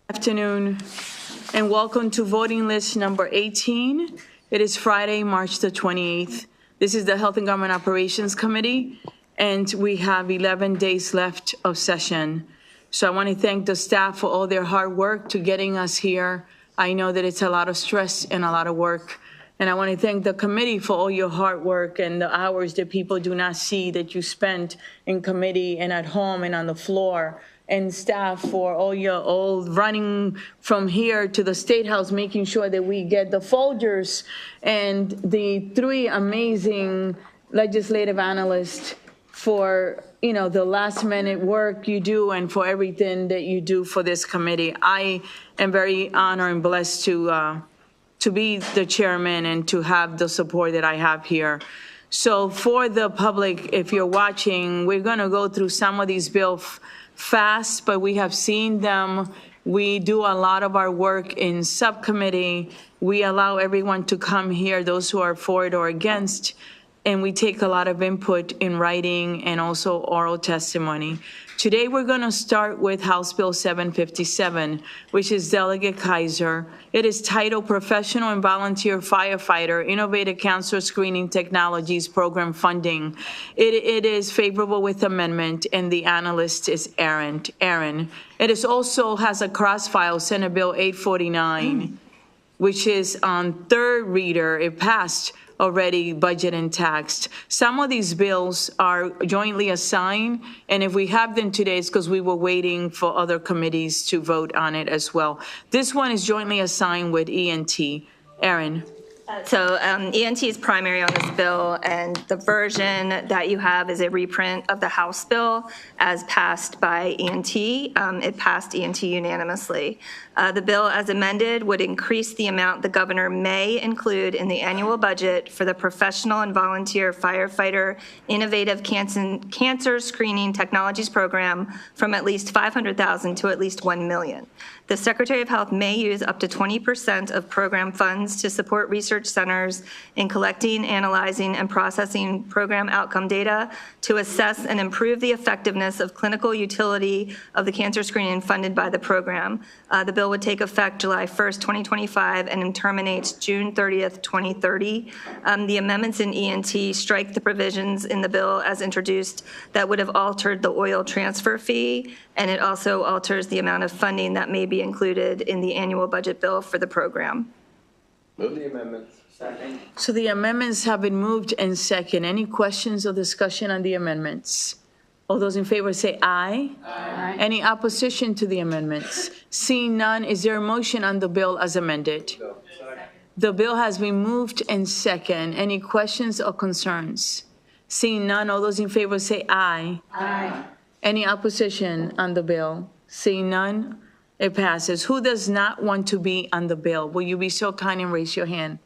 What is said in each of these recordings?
Afternoon, and welcome to voting list number 18. It is Friday, March the 28th. This is the Health and Government Operations Committee, and we have 11 days left of session. So I want to thank the staff for all their hard work to getting us here. I know that it's a lot of stress and a lot of work. And I want to thank the committee for all your hard work and the hours that people do not see that you spent in committee and at home and on the floor, and staff for all running from here to the State House, making sure that we get the folders, and the 3 amazing legislative analysts for the last minute work you do and for everything that you do for this committee. I am very honored and blessed to be the chairman and to have the support that I have here. So for the public, if you're watching, we're going to go through some of these bills fast, but we have seen them. We do a lot of our work in subcommittee. We allow everyone to come here, those who are for it or against, and we take a lot of input in writing and also oral testimony. Today, we're going to start with House Bill 757, which is Delegate Kaiser. It is titled Professional and Volunteer Firefighter Innovative Cancer Screening Technologies Program Funding. It is favorable with amendment, and the analyst is Aaron. It is also has a cross-file, Senate Bill 849, which is on third reader. It passed already, budget and taxed. Some of these bills are jointly assigned, and if we have them today, it's because we were waiting for other committees to vote on it as well. This one is jointly assigned with E&T. Aaron. So ENT is primary on this bill, and the version that you have is a reprint of the House bill as passed by ENT. It passed ENT unanimously. The bill as amended would increase the amount the governor may include in the annual budget for the Professional and Volunteer Firefighter Innovative Cancer Screening Technologies Program from at least $500,000 to at least $1 million. The Secretary of Health may use up to 20% of program funds to support research centers in collecting, analyzing, and processing program outcome data to assess and improve the effectiveness of clinical utility of the cancer screening funded by the program. The bill would take effect July 1st, 2025, and terminates June 30th, 2030. The amendments in ENT strike the provisions in the bill as introduced that would have altered the oil transfer fee, and it also alters the amount of funding that may be included in the annual budget bill for the program. Move the amendments. Second. So the amendments have been moved and second. Any questions or discussion on the amendments? All those in favor say aye. Aye. Any opposition to the amendments? Seeing none, is there a motion on the bill as amended? No. The bill has been moved and second. Any questions or concerns? Seeing none, all those in favor say aye. Aye. Any opposition on the bill? Seeing none, it passes. Who does not want to be on the bill? Will you be so kind and raise your hand?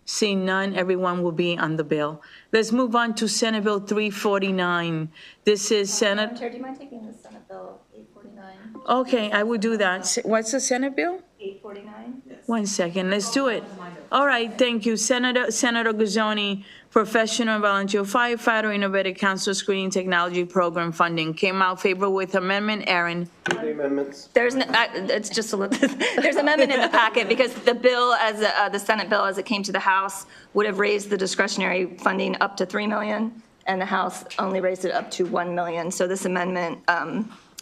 Seeing none, everyone will be on the bill. Let's move on to Senate Bill 349. This is Senate. Chair, do you mind taking the Senate Bill 849? Okay, I will do that. What's the Senate bill? 849? Yes. 1 second, let's do it. All right, thank you. Senator Guzzoni, Professional and Volunteer Firefighter Innovative Cancer Screening Technology Program Funding. Came out favorable with amendment. Aaron. Move the amendments. There's no, it's just a little, there's amendment in the packet because the bill as the Senate bill as it came to the House would have raised the discretionary funding up to $3 million, and the House only raised it up to $1 million. So this amendment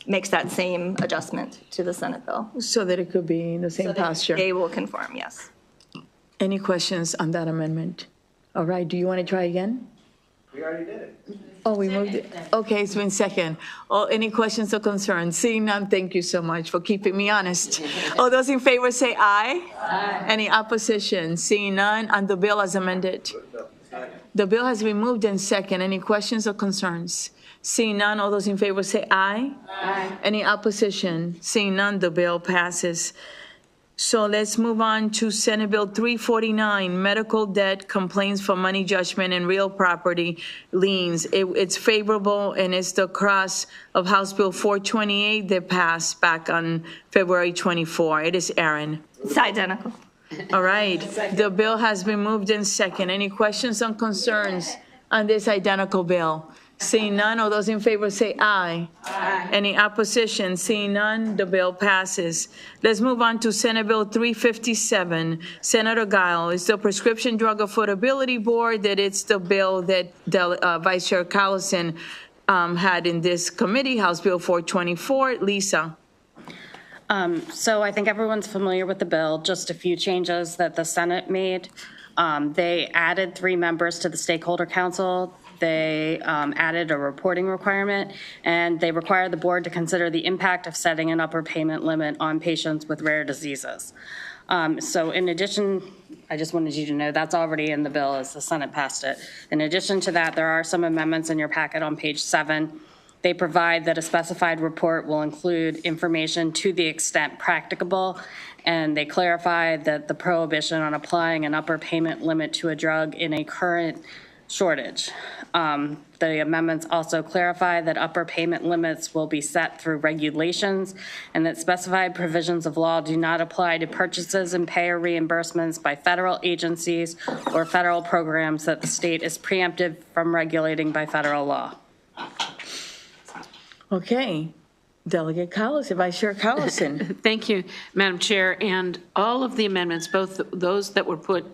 makes that same adjustment to the Senate bill. So that it could be in the same posture. They will conform, yes. Any questions on that amendment? All right, do you want to try again? We already did it. Oh, we moved it. Okay, it's been second. Oh, any questions or concerns? Seeing none, thank you so much for keeping me honest. All those in favor say aye. Aye. Any opposition? Seeing none, on the bill as amended. The bill has been moved and second. Any questions or concerns? Seeing none, all those in favor say aye. Aye. Any opposition? Seeing none, the bill passes. So let's move on to Senate Bill 349, medical debt complaints for money judgment and real property liens. It's favorable, and it's the cross of House Bill 428 that passed back on February 24. It is Aaron. It's identical. All right. The bill has been moved in second. Any questions or concerns on this identical bill? Seeing none, all those in favor say aye. Aye. Any opposition? Seeing none, the bill passes. Let's move on to Senate Bill 357. Senator Guile, it's the Prescription Drug Affordability Board, that it's the bill that Vice Chair Collison had in this committee, House Bill 424. Lisa. So I think everyone's familiar with the bill, just a few changes that the Senate made. They added 3 members to the Stakeholder Council. They added a reporting requirement, and they require the board to consider the impact of setting an upper payment limit on patients with rare diseases. So in addition, I just wanted you to know that's already in the bill as the Senate passed it. In addition to that, there are some amendments in your packet on page 7. They provide that a specified report will include information to the extent practicable, and they clarify that the prohibition on applying an upper payment limit to a drug in a current shortage. The amendments also clarify that upper payment limits will be set through regulations, and that specified provisions of law do not apply to purchases and payer reimbursements by federal agencies or federal programs that the state is preempted from regulating by federal law. Okay. Delegate Collison, Vice Chair Collison. Thank you, Madam Chair. And all of the amendments, both those that were put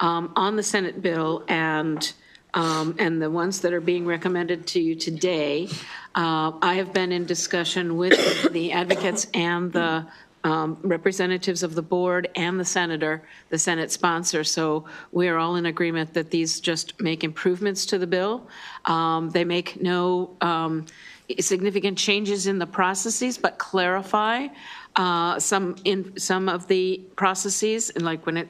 on the Senate bill and the ones that are being recommended to you today, I have been in discussion with the advocates and the representatives of the board and the senator, the Senate sponsor. So we are all in agreement that these just make improvements to the bill. They make no significant changes in the processes, but clarify some of the processes, and like when it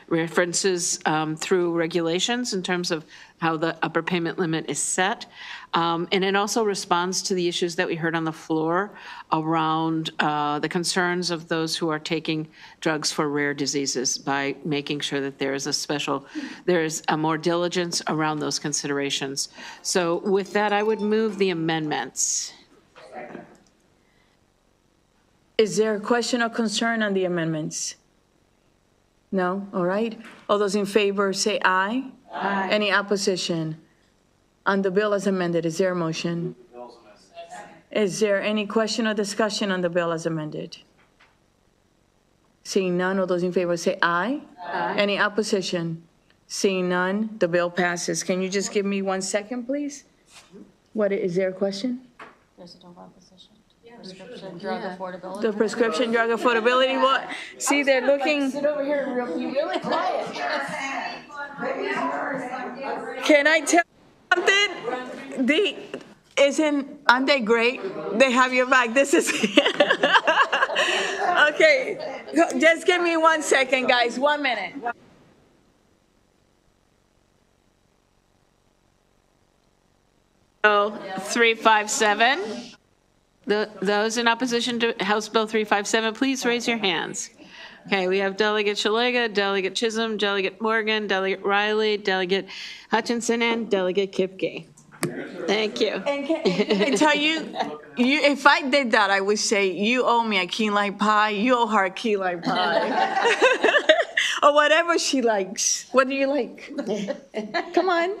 references through regulations in terms of how the upper payment limit is set. And it also responds to the issues that we heard on the floor around the concerns of those who are taking drugs for rare diseases by making sure that there is a more diligence around those considerations. So with that, I would move the amendments. Is there a question or concern on the amendments? No? All right. All those in favor say aye. Aye. Any opposition? On the bill as amended, is there a motion? Is there any question or discussion on the bill as amended? Seeing none, all those in favor say aye. Aye. Any opposition? Seeing none, the bill passes. Can you just give me 1 second, please? What, is there a question? There's a double opposition. Prescription drug affordability. The prescription drug affordability, what? See, they're looking. Sit over here and be really quiet. Can I tell you something? Aren't they great? They have your back. This is, okay. Just give me 1 second, guys. 1 minute. Bill 357. Those in opposition to House Bill 357, please raise your hands. Okay, we have Delegate Shalega, Delegate Chisholm, Delegate Morgan, Delegate Riley, Delegate Hutchinson, and Delegate Kipke. Thank you. And can I tell you, if I did that, I would say, you owe me a key lime pie, you owe her a key lime pie. Or whatever she likes. What do you like? Come on.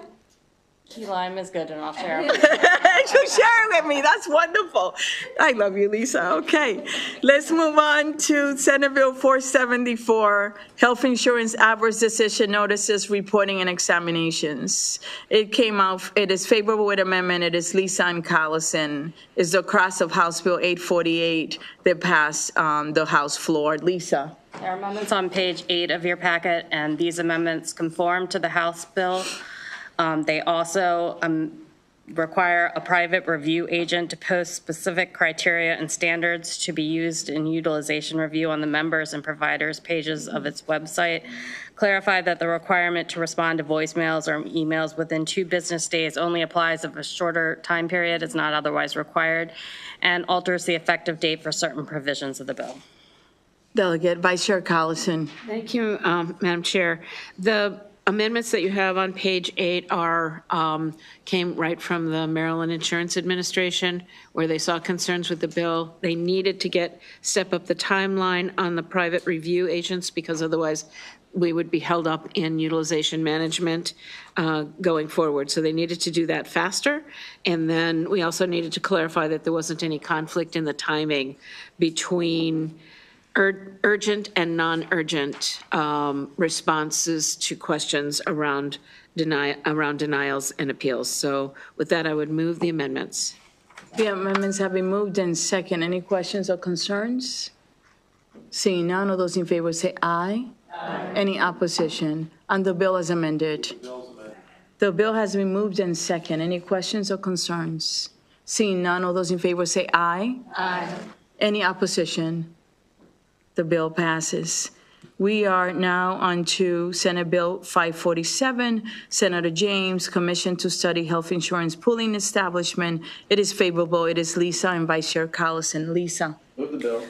Key lime is good, and I'll share it. You share it with me. That's wonderful. I love you, Lisa. Okay. Let's move on to Senate Bill 474, Health Insurance Adverse Decision Notices, Reporting and Examinations. It came out, it is favorable with amendment. It is Lisa and Collison. It's the cross of House Bill 848 that passed the House floor. Lisa. There are amendments on page 8 of your packet, and these amendments conform to the House bill. They also require a private review agent to post specific criteria and standards to be used in utilization review on the members and providers pages of its website. Clarify that the requirement to respond to voicemails or emails within 2 business days only applies if a shorter time period is not otherwise required, and alters the effective date for certain provisions of the bill. Delegate Vice Chair Collison. Thank you, Madam Chair. The amendments that you have on page 8 came right from the Maryland Insurance Administration, where they saw concerns with the bill. They needed to step up the timeline on the private review agents, because otherwise we would be held up in utilization management going forward. So they needed to do that faster. And then we also needed to clarify that there wasn't any conflict in the timing between urgent and non-urgent responses to questions around denials and appeals. So with that, I would move the amendments. The amendments have been moved and second. Any questions or concerns? Seeing none, all those in favor say aye. Aye. Any opposition? On the bill as amended. The bill has been moved and second. Any questions or concerns? Seeing none, all those in favor say aye. Aye. Any opposition? The bill passes. We are now on to Senate Bill 547, Senator James, Commission to Study Health Insurance Pooling Establishment. It is favorable. It is Lisa and Vice Chair Collison. Lisa. Move the bill.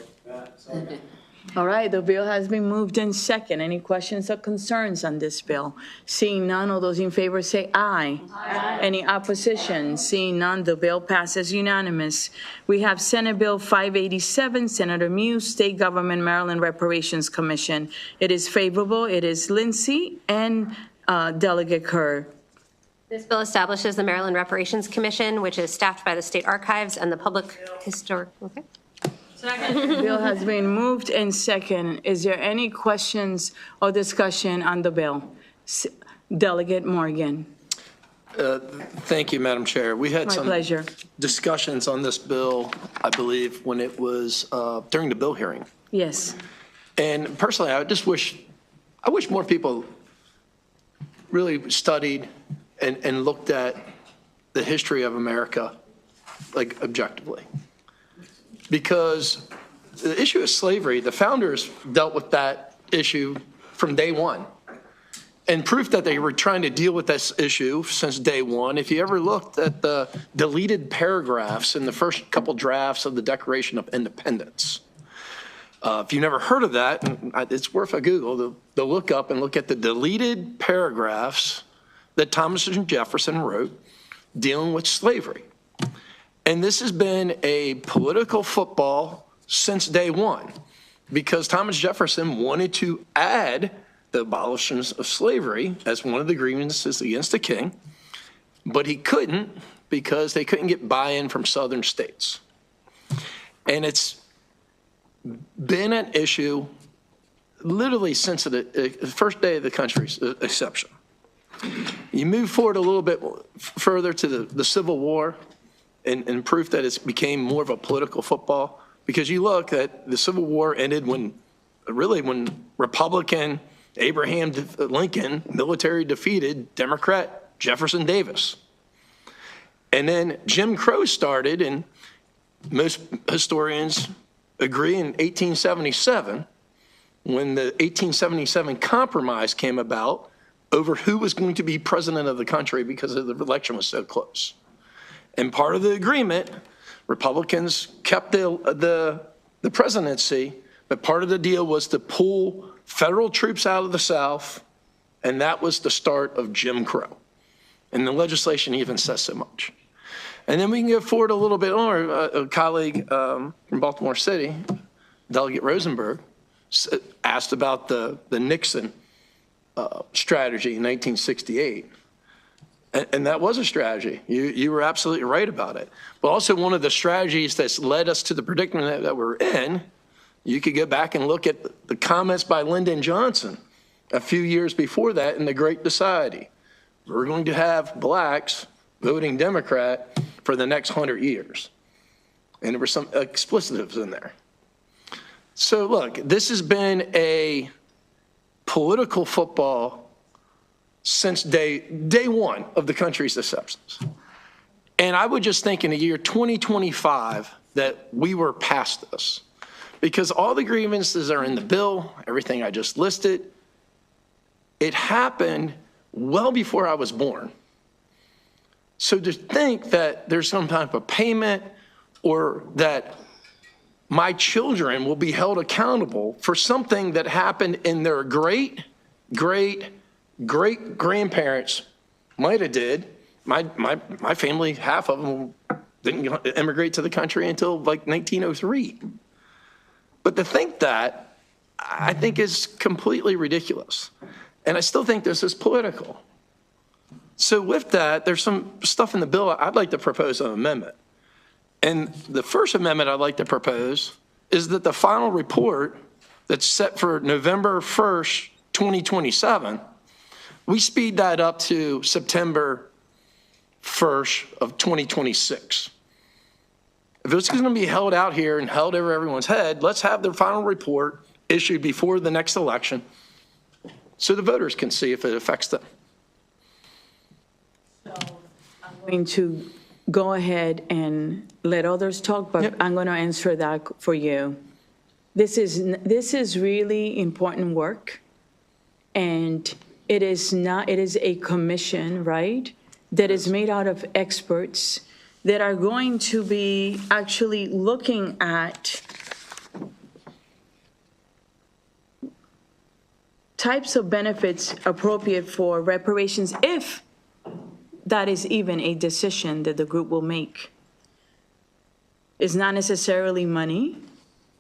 All right, the bill has been moved and second. Any questions or concerns on this bill? Seeing none, all those in favor say aye. Aye. Any opposition? Seeing none, the bill passes unanimous. We have Senate Bill 587, Senator Muse, State Government Maryland Reparations Commission. It is favorable. It is Lindsay and Delegate Kerr. This bill establishes the Maryland Reparations Commission, which is staffed by the State Archives and the Public Historic. Okay. Bill has been moved and second. Is there any questions or discussion on the bill? Delegate Morgan. Thank you, Madam Chair. We had My some pleasure. discussions on this bill, I believe, when it was during the bill hearing. Yes. And personally, I wish more people really studied and looked at the history of America, like, objectively. Because the issue of slavery, the founders dealt with that issue from day one. And proof that they were trying to deal with this issue since day one, if you ever looked at the deleted paragraphs in the first couple drafts of the Declaration of Independence. If you've never heard of that, it's worth a Google to look up and look at the deleted paragraphs that Thomas and Jefferson wrote dealing with slavery. And this has been a political football since day one, because Thomas Jefferson wanted to add the abolishment of slavery as one of the grievances against the king, but he couldn't because they couldn't get buy-in from southern states. And it's been an issue literally since the first day of the country's inception. You move forward a little bit further to the Civil War, and proof that it became more of a political football, because you look at the Civil War ended when Republican Abraham Lincoln military defeated Democrat Jefferson Davis. And then Jim Crow started, and most historians agree in 1877, when the 1877 compromise came about over who was going to be president of the country because the election was so close. And part of the agreement, Republicans kept the presidency, but part of the deal was to pull federal troops out of the South, and that was the start of Jim Crow. And the legislation even says so much. And then we can go forward a little bit more. A colleague from Baltimore City, Delegate Rosenberg, asked about the Nixon strategy in 1968. And that was a strategy. You were absolutely right about it. But also one of the strategies that's led us to the predicament that we're in, you could go back and look at the comments by Lyndon Johnson a few years before that in the Great Society. We're going to have blacks voting Democrat for the next 100 years. And there were some explicitives in there. So look, this has been a political football since day one of the country's inception. And I would just think in the year 2025 that we were past this, because all the grievances are in the bill, everything I just listed, it happened well before I was born. So to think that there's some type of payment or that my children will be held accountable for something that happened in their great grandparents might have did. My family, half of them didn't immigrate to the country until like 1903. But to think that I think is completely ridiculous. And I still think this is political. So with that, there's some stuff in the bill I'd like to propose an amendment. And the first amendment I'd like to propose is that the final report that's set for November 1st, 2027, we speed that up to September 1st of 2026. If it's going to be held out here and held over everyone's head, let's have the final report issued before the next election so the voters can see if it affects them. I'm going to go ahead and let others talk, but Yep. I'm going to answer that for you. This is really important work, and it is a commission, right, that is made out of experts that are going to be actually looking at types of benefits appropriate for reparations, if that is even a decision that the group will make. It's not necessarily money.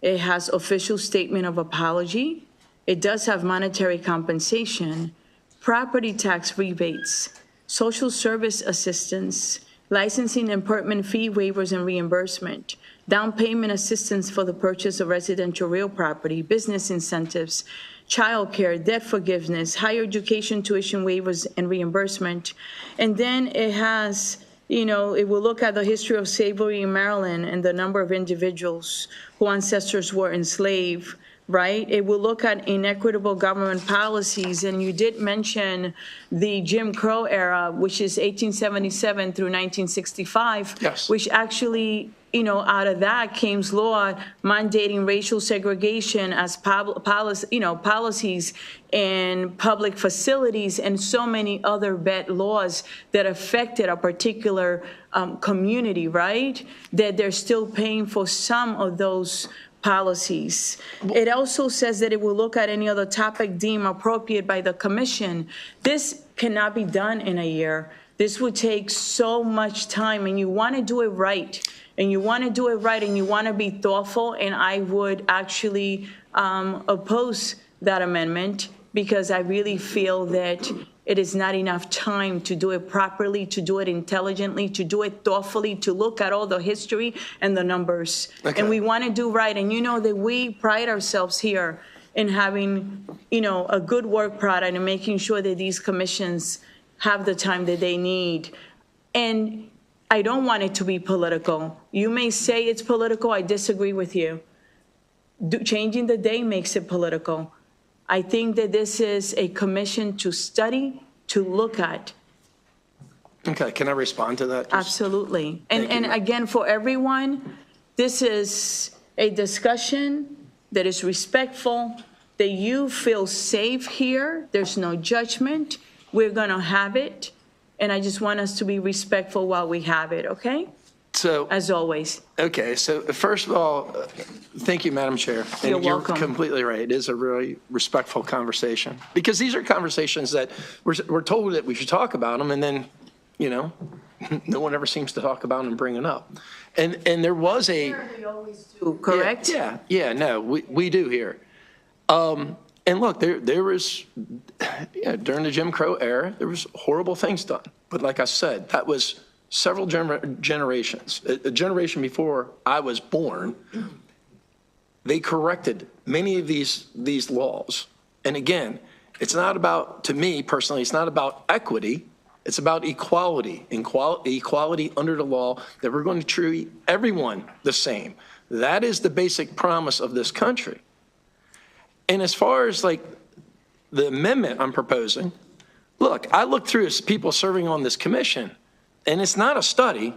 It has official statement of apology. It does have monetary compensation, property tax rebates, social service assistance, licensing and permit fee waivers and reimbursement, down payment assistance for the purchase of residential real property, business incentives, childcare, debt forgiveness, higher education tuition waivers and reimbursement. And then it has, it will look at the history of slavery in Maryland and the number of individuals whose ancestors were enslaved, right? It will look at inequitable government policies, and you did mention the Jim Crow era, which is 1877 through 1965. Yes. Which actually, out of that came law mandating racial segregation as policies in public facilities, and so many other bad laws that affected a particular community, right? That they're still paying for some of those policies. It also says that it will look at any other topic deemed appropriate by the commission. This cannot be done in a year. This would take so much time, and you want to do it right. And you want to do it right, and you want to be thoughtful, and I would actually oppose that amendment, because I really feel that it is not enough time to do it properly, to do it intelligently, to do it thoughtfully, to look at all the history and the numbers. Okay. And we want to do right. And that we pride ourselves here in having, a good work product and making sure that these commissions have the time that they need. And I don't want it to be political. You may say it's political. I disagree with you. Changing the day makes it political. I think that this is a commission to study, to look at. Okay, can I respond to that? Absolutely. Thank And you. again, for everyone, this is a discussion that is respectful, that you feel safe here. There's no judgment. We're going to have it. And I just want us to be respectful while we have it, okay? So, As always. okay, so first of all, thank you, Madam Chair. And You're welcome. You're completely right. It is a really respectful conversation, because these are conversations that we're told that we should talk about them, and then, no one ever seems to talk about them and bring it up. And there was a. We always do, correct? Yeah, no, we do here. And look, there was, during the Jim Crow era, there was horrible things done. But like I said, that was several generations. A generation before I was born, they corrected many of these laws. And again, it's not about, to me personally, it's not about equity. It's about equality, equality under the law, that we're going to treat everyone the same. That is the basic promise of this country. And as far as like the amendment I'm proposing, look, I looked through as people serving on this commission, and it's not a study,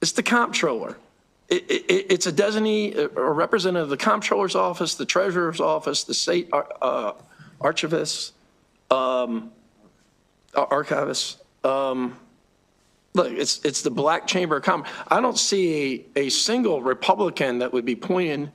it's the comptroller. It's a designee or representative of the comptroller's office, the treasurer's office, the state archivist, archivist. Look, it's the Black Chamber of Commerce. I don't see a single Republican that would be pointing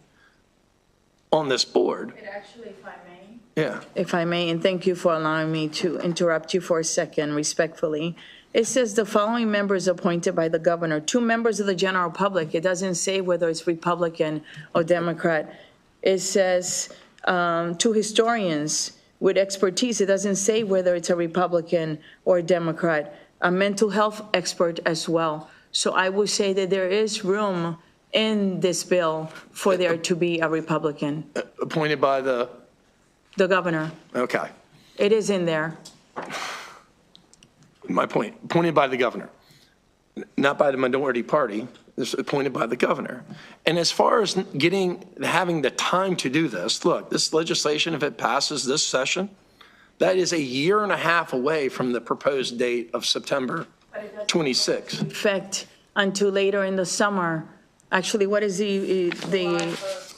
on this board. Actually, if I may. Yeah. If I may, and thank you for allowing me to interrupt you for a second respectfully. It says the following members appointed by the governor, 2 members of the general public. It doesn't say whether it's Republican or Democrat. It says two historians with expertise. It doesn't say whether it's a Republican or a Democrat, a mental health expert as well. So I would say that there is room in this bill for there to be a Republican. Appointed by the, The governor, okay, it is in there. my point, appointed by the governor, not by the minority party, it's appointed by the governor. And as far as having the time to do this, look, this legislation, if it passes this session, that is a year and a half away from the proposed date of September 26th. Effect until later in the summer. Actually, what is the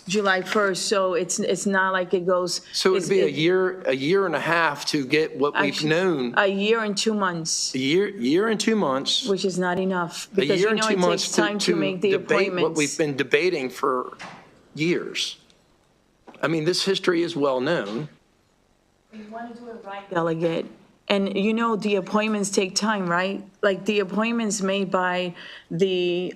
July 1st? So it's not like it goes. So it would be a year and a half to get what we've known. A year and 2 months, A year and 2 months. which is not enough. A Because year you and know 2 it months takes time to make the debate what we've appointments. been debating for years. I mean, this history is well known. You want to do it right, delegate. And you know, the appointments take time, right? Like the appointments made by the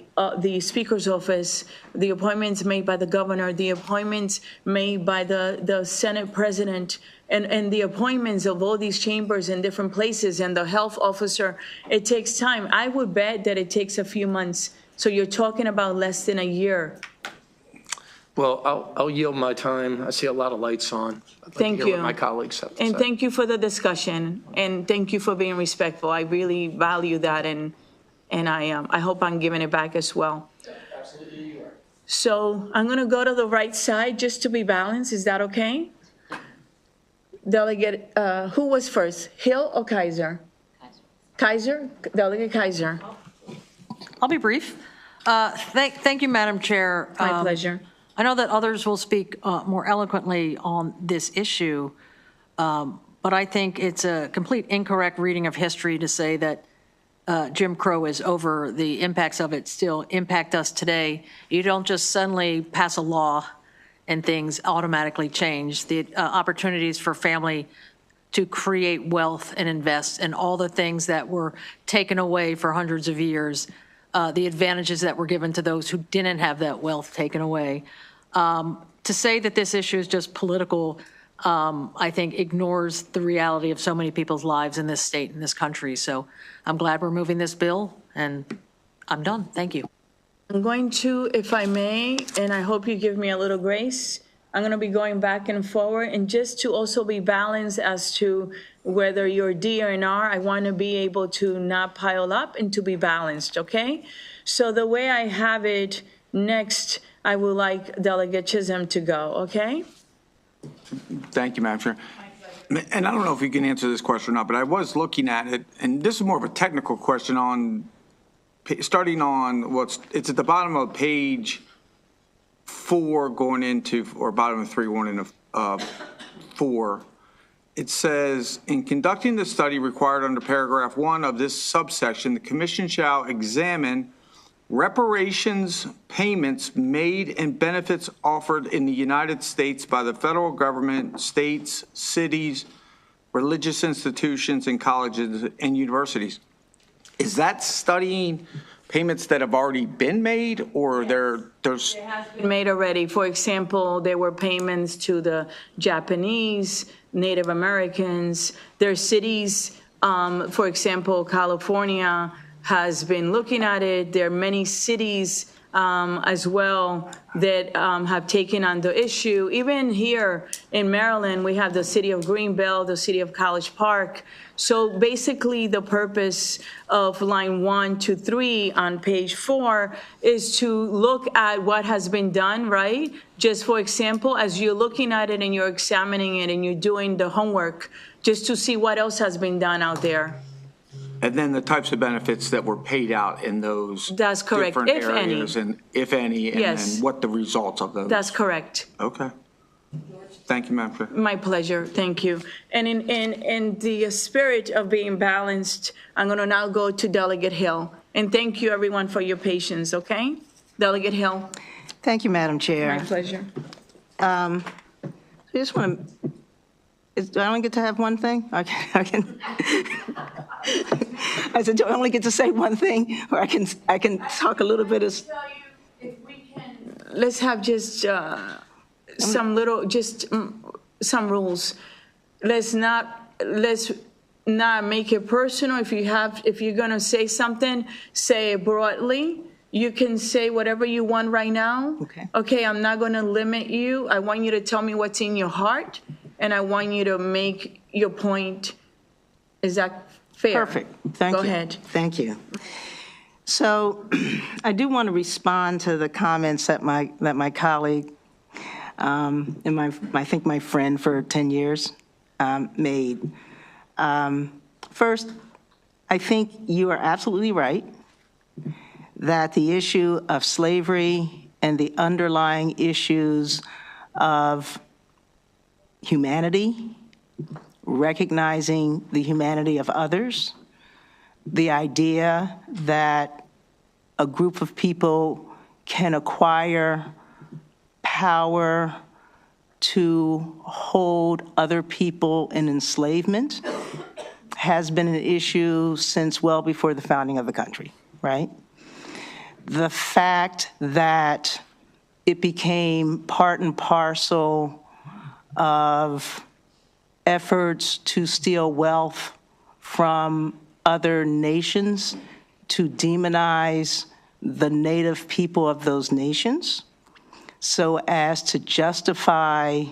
Speaker's office, the appointments made by the governor, the appointments made by the Senate president, and the appointments of all these chambers in different places, and the health officer, it takes time. I would bet that it takes a few months. So you're talking about less than a year. Well, I'll yield my time. I see a lot of lights on. I'd like to Thank hear you. what my colleagues have to And say. thank you for the discussion, and thank you for being respectful. I really value that, and I hope I'm giving it back as well. Absolutely you are. So I'm going to go to the right side just to be balanced. Is that okay? Delegate, who was first, Hill or Kaiser? Kaiser? Delegate Kaiser. I'll be brief. Thank you, Madam Chair. My pleasure. I know that others will speak more eloquently on this issue, but I think it's a complete incorrect reading of history to say that Jim Crow is over. The impacts of it still impact us today. You don't just suddenly pass a law and things automatically change. The opportunities for family to create wealth and invest and all the things that were taken away for hundreds of years, the advantages that were given to those who didn't have that wealth taken away. To say that this issue is just political, I think ignores the reality of so many people's lives in this state, in this country. So I'm glad we're moving this bill, and I'm done. Thank you. I'm going to, if I may, and I hope you give me a little grace, I'm going to be going back and forward, and just to also be balanced as to whether you're D or an R, I want to be able to not pile up and to be balanced, okay? So the way I have it next, I would like Delegate Chisholm to go, okay? Thank you, Madam Chair. And I don't know if you can answer this question or not, but I was looking at it, and this is more of a technical question on, starting on it's at the bottom of page 4 going into, or bottom of 3 going into 4. It says, in conducting the study required under paragraph 1 of this subsection, the commission shall examine reparations payments made and benefits offered in the United States by the federal government, states, cities, religious institutions, and colleges and universities. Is that studying payments that have already been made, or there's? It has been made already. For example, there were payments to the Japanese, Native Americans. There are cities, for example, California has been looking at it. There are many cities as well that have taken on the issue. Even here in Maryland, we have the city of Greenbelt, the city of College Park. So basically, the purpose of line 1 to 3 on page 4 is to look at what has been done, right? Just for example, as you're looking at it and you're examining it and you're doing the homework, just to see what else has been done out there. And then the types of benefits that were paid out in those That's correct, different if any. areas, and if any, and Yes. then what the results of those. That's correct. Okay. Thank you, Madam Chair. My pleasure, thank you. And in the spirit of being balanced, I'm going to now go to Delegate Hill. And thank you, everyone, for your patience, okay? Delegate Hill. Thank you, Madam My Chair. pleasure. I just want to, do I only get to have one thing? I can. I said, do I only get to say one thing, or I can talk a little bit of? Let's have just some little, some rules. Let's not make it personal. If you're gonna say something, say it broadly. You can say whatever you want right now. Okay. Okay, I'm not gonna limit you. I want you to tell me what's in your heart, and I want you to make your point. Is that fair? Perfect. Thank you. Go ahead. Thank you. So I do want to respond to the comments that my colleague and I think my friend for 10 years made. First, I think you are absolutely right that the issue of slavery and the underlying issues of humanity, recognizing the humanity of others, the idea that a group of people can acquire power to hold other people in enslavement has been an issue since well before the founding of the country, right? The fact that it became part and parcel of efforts to steal wealth from other nations to demonize the native people of those nations so as to justify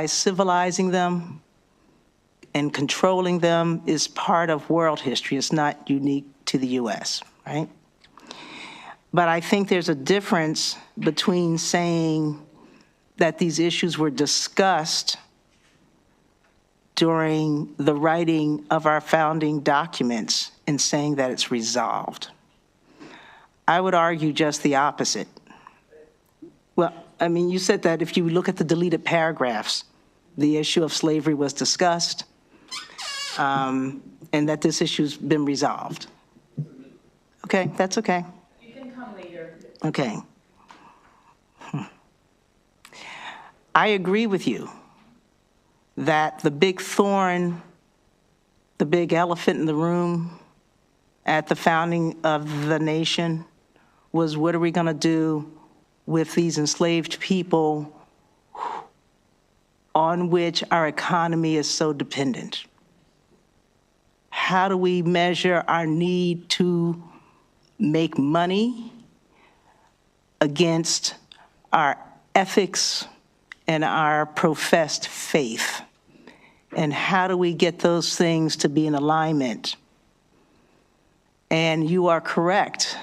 civilizing them and controlling them is part of world history. It's not unique to the U.S., right? But I think there's a difference between saying that these issues were discussed during the writing of our founding documents and saying that it's resolved. I would argue just the opposite. Well, I mean, you said that if you look at the deleted paragraphs, the issue of slavery was discussed, and that this issue's been resolved. Okay, that's okay. You can come later. Okay. I agree with you that the big thorn, the big elephant in the room at the founding of the nation was, what are we going to do with these enslaved people on which our economy is so dependent? How do we measure our need to make money against our ethics and our professed faith? And how do we get those things to be in alignment? And you are correct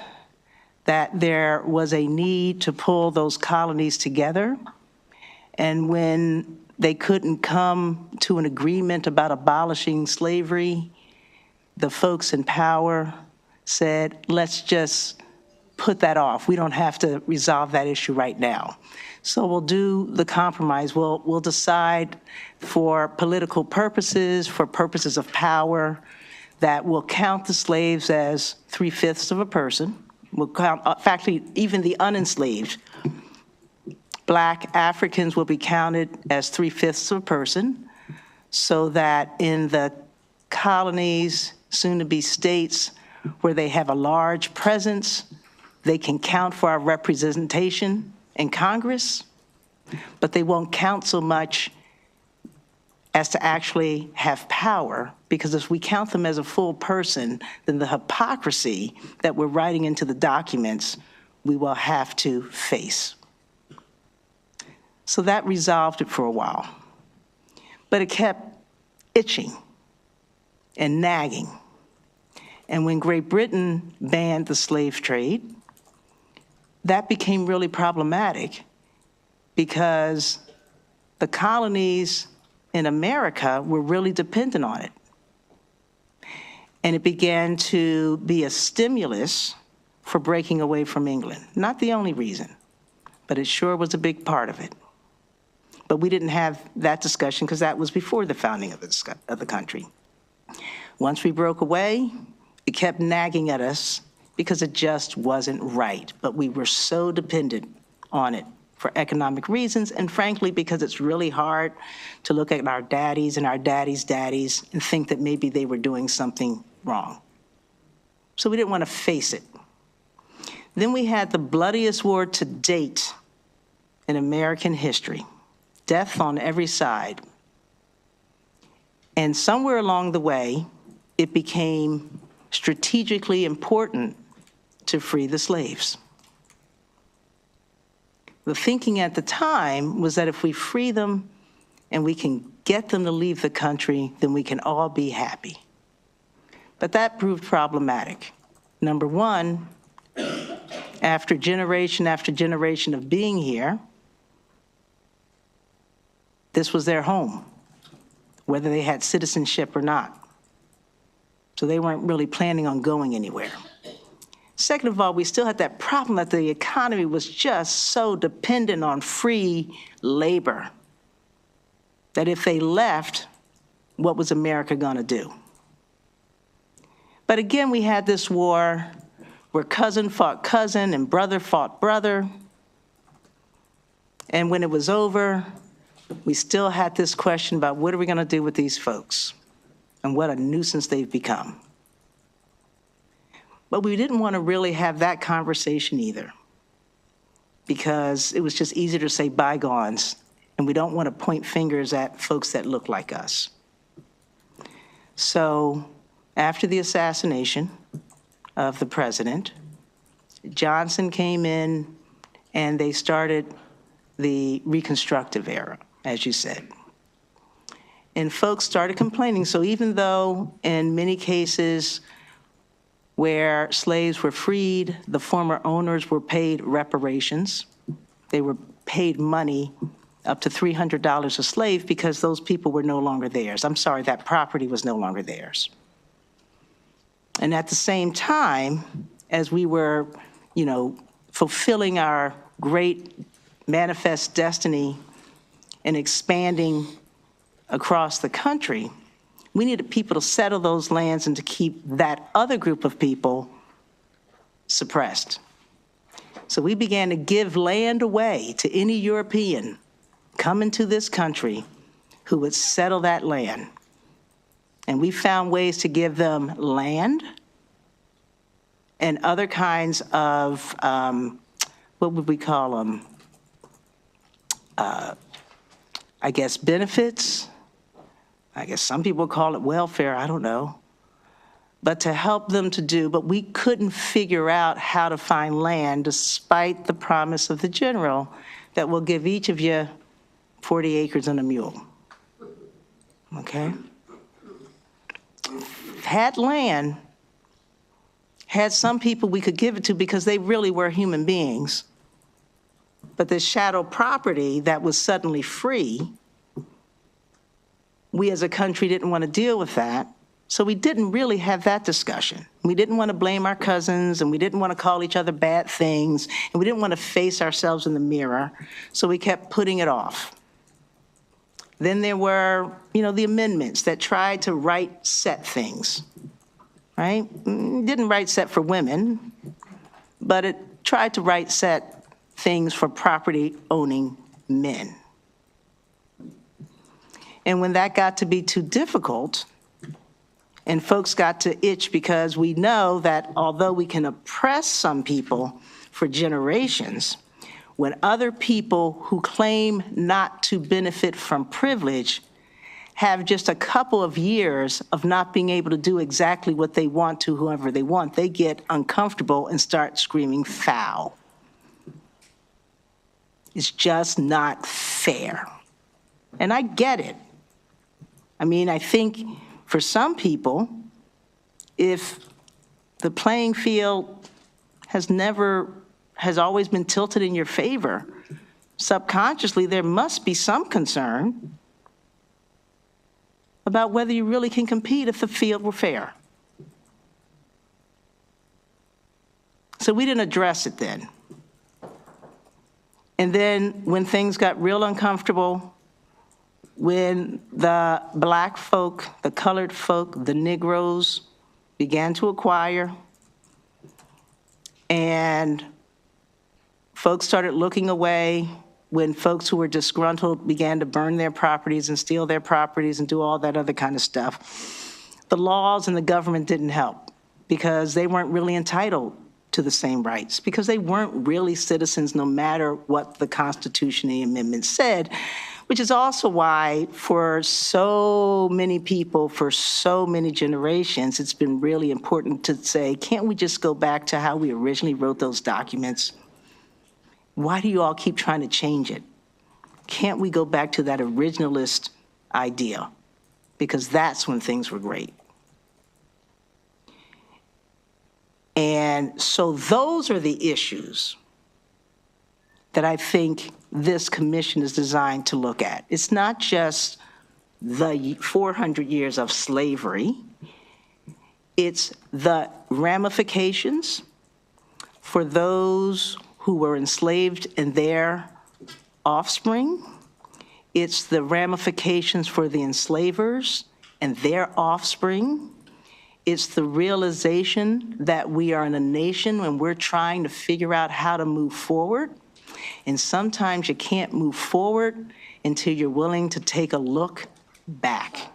that there was a need to pull those colonies together. And when they couldn't come to an agreement about abolishing slavery, the folks in power said, let's just put that off. We don't have to resolve that issue right now. So we'll do the compromise. We'll decide for political purposes, for purposes of power, that we'll count the slaves as 3/5 of a person. We'll count, in fact, even the unenslaved. Black Africans will be counted as 3/5 of a person, so that in the colonies, soon to be states, where they have a large presence, they can count for our representation in Congress, but they won't count so much as to actually have power, because if we count them as a full person, then the hypocrisy that we're writing into the documents, we will have to face. So that resolved it for a while. But it kept itching and nagging. And when Great Britain banned the slave trade, that became really problematic because the colonies in America were really dependent on it. And it began to be a stimulus for breaking away from England. Not the only reason, but it sure was a big part of it. But we didn't have that discussion because that was before the founding of the country. Once we broke away, it kept nagging at us because it just wasn't right. But we were so dependent on it for economic reasons, and frankly, because it's really hard to look at our daddies and our daddies' daddies and think that maybe they were doing something wrong. So we didn't want to face it. Then we had the bloodiest war to date in American history. Death on every side. And somewhere along the way, it became strategically important to free the slaves. The thinking at the time was that if we free them and we can get them to leave the country, then we can all be happy. But that proved problematic. Number one, after generation of being here, this was their home, whether they had citizenship or not. So they weren't really planning on going anywhere. Second of all, we still had that problem that the economy was just so dependent on free labor that if they left, what was America going to do? But again, we had this war where cousin fought cousin and brother fought brother. And when it was over, we still had this question about what are we going to do with these folks and what a nuisance they've become. But we didn't want to really have that conversation either, because it was just easier to say bygones, and we don't want to point fingers at folks that look like us. So after the assassination of the president, Johnson came in and they started the reconstructive era, as you said. And folks started complaining. So even though in many cases where slaves were freed, the former owners were paid reparations. They were paid money up to $300 a slave because those people were no longer theirs. I'm sorry, that property was no longer theirs. And at the same time, as we were, fulfilling our great manifest destiny and expanding across the country, we needed people to settle those lands and to keep that other group of people suppressed. So we began to give land away to any European coming to this country who would settle that land. And we found ways to give them land and other kinds of, what would we call them? Benefits. I guess some people call it welfare, I don't know. But to help them to do, but we couldn't figure out how to find land despite the promise of the general that will give each of you 40 acres and a mule. Okay? Had land, had some people we could give it to because they really were human beings. But the shadow property that was suddenly free, we as a country didn't want to deal with that, so we didn't really have that discussion. We didn't want to blame our cousins, and we didn't want to call each other bad things, and we didn't want to face ourselves in the mirror, so we kept putting it off. Then there were, the amendments that tried to right-set things, right? It didn't right-set for women, but it tried to right-set things for property-owning men. And when that got to be too difficult, and folks got to itch because we know that although we can oppress some people for generations, when other people who claim not to benefit from privilege have just a couple of years of not being able to do exactly what they want to whoever they want, they get uncomfortable and start screaming foul. It's just not fair. And I get it. I think for some people, if the playing field has always been tilted in your favor, subconsciously there must be some concern about whether you really can compete if the field were fair. So we didn't address it then. And then when things got real uncomfortable, when the black folk, the colored folk, the Negroes began to acquire, and folks started looking away, when folks who were disgruntled began to burn their properties and steal their properties and do all that other kind of stuff, the laws and the government didn't help because they weren't really entitled to the same rights because they weren't really citizens no matter what the Constitution and the amendment said, which is also why for so many people, for so many generations, it's been really important to say, can't we just go back to how we originally wrote those documents? Why do you all keep trying to change it? Can't we go back to that originalist idea? Because that's when things were great. And so those are the issues that I think this commission is designed to look at. It's not just the 400 years of slavery. It's the ramifications for those who were enslaved and their offspring. It's the ramifications for the enslavers and their offspring. It's the realization that we are in a nation when we're trying to figure out how to move forward. And sometimes you can't move forward until you're willing to take a look back.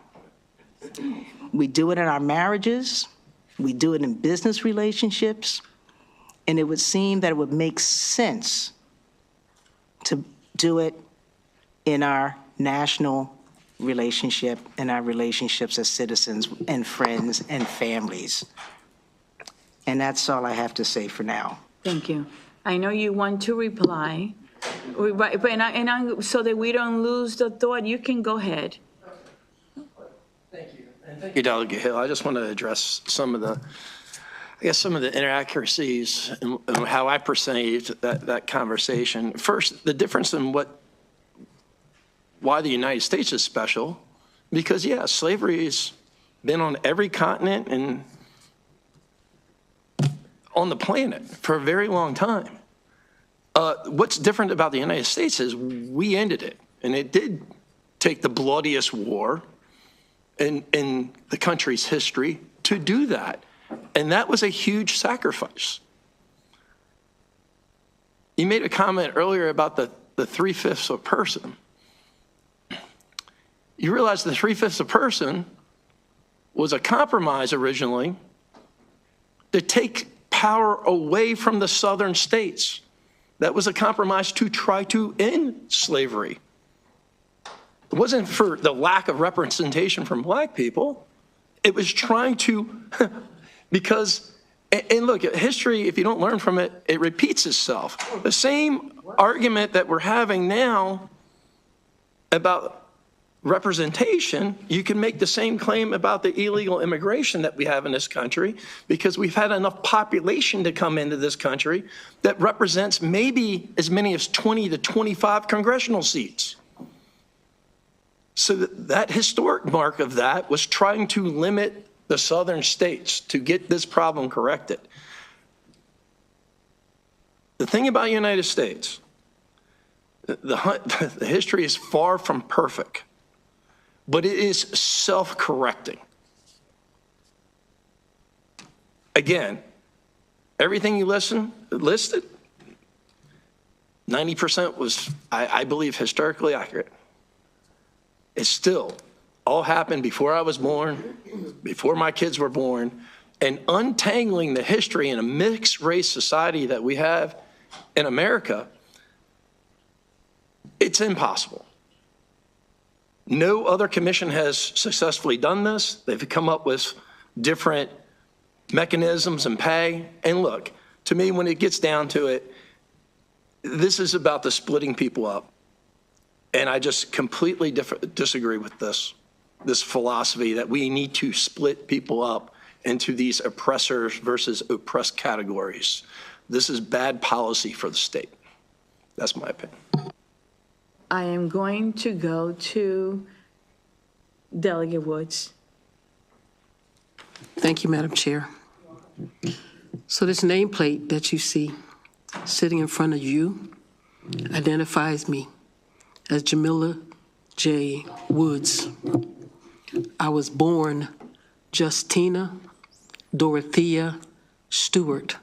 We do it in our marriages. We do it in business relationships. And it would seem that it would make sense to do it in our national relationship and our relationships as citizens and friends and families. And that's all I have to say for now. Thank you. I know you want to reply, so that we don't lose the thought, you can go ahead. Thank you, Delegate Hill. I just want to address some of the inaccuracies and how I perceived that conversation. First, the difference in why the United States is special, because slavery has been on every continent and on the planet for a very long time. What's different about the United States is we ended it, and it did take the bloodiest war in the country's history to do that. And that was a huge sacrifice. You made a comment earlier about the 3/5 of a person. You realize the 3/5 of a person was a compromise originally to take power away from the southern states. That was a compromise to try to end slavery. It wasn't for the lack of representation from black people. It was trying to, because, and look, history, if you don't learn from it, it repeats itself. The same argument that we're having now about representation, you can make the same claim about the illegal immigration that we have in this country, because we've had enough population to come into this country that represents maybe as many as 20 to 25 congressional seats. So that historic mark of that was trying to limit the southern states to get this problem corrected. The thing about the United States, the history is far from perfect, but it is self-correcting. Again, everything you listed, 90% was, I believe, historically accurate. It still all happened before I was born, before my kids were born, and untangling the history in a mixed race society that we have in America, it's impossible. No other commission has successfully done this. They've come up with different mechanisms and pay. And look, to me, when it gets down to it, this is about the splitting people up. And I just completely disagree with this philosophy that we need to split people up into these oppressors versus oppressed categories. This is bad policy for the state. That's my opinion. I am going to go to Delegate Woods. Thank you, Madam Chair. So this nameplate that you see sitting in front of you identifies me as Jamila J. Woods. I was born Justina Dorothea Stewart.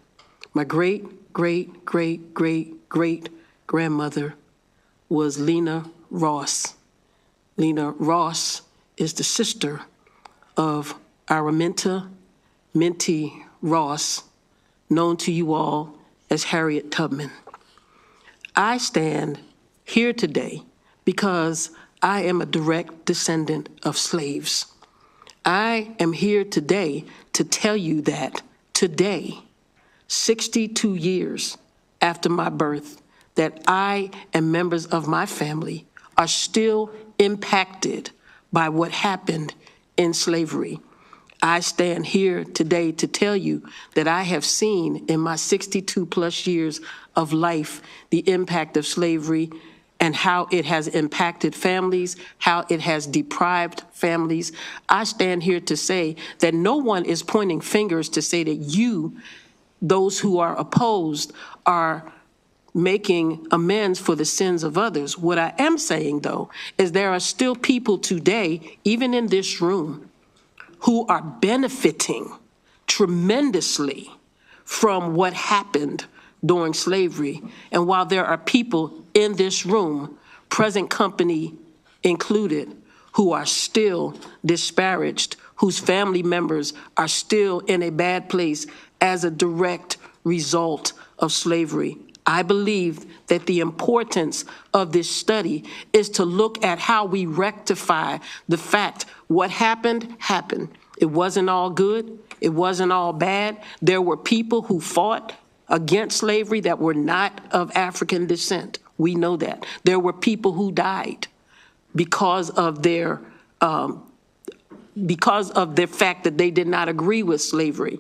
My great-great-great-great-great-grandmother was Lena Ross. Lena Ross is the sister of Araminta Minty Ross, known to you all as Harriet Tubman. I stand here today because I am a direct descendant of slaves. I am here today to tell you that today, 62 years after my birth, that I and members of my family are still impacted by what happened in slavery. I stand here today to tell you that I have seen in my 62 plus years of life the impact of slavery and how it has impacted families, how it has deprived families. I stand here to say that no one is pointing fingers to say that you, those who are opposed, are making amends for the sins of others. What I am saying, though, is there are still people today, even in this room, who are benefiting tremendously from what happened during slavery. And while there are people in this room, present company included, who are still disparaged, whose family members are still in a bad place as a direct result of slavery, I believe that the importance of this study is to look at how we rectify the fact what happened, happened. It wasn't all good. It wasn't all bad. There were people who fought against slavery that were not of African descent. We know that. There were people who died because of their fact that they did not agree with slavery.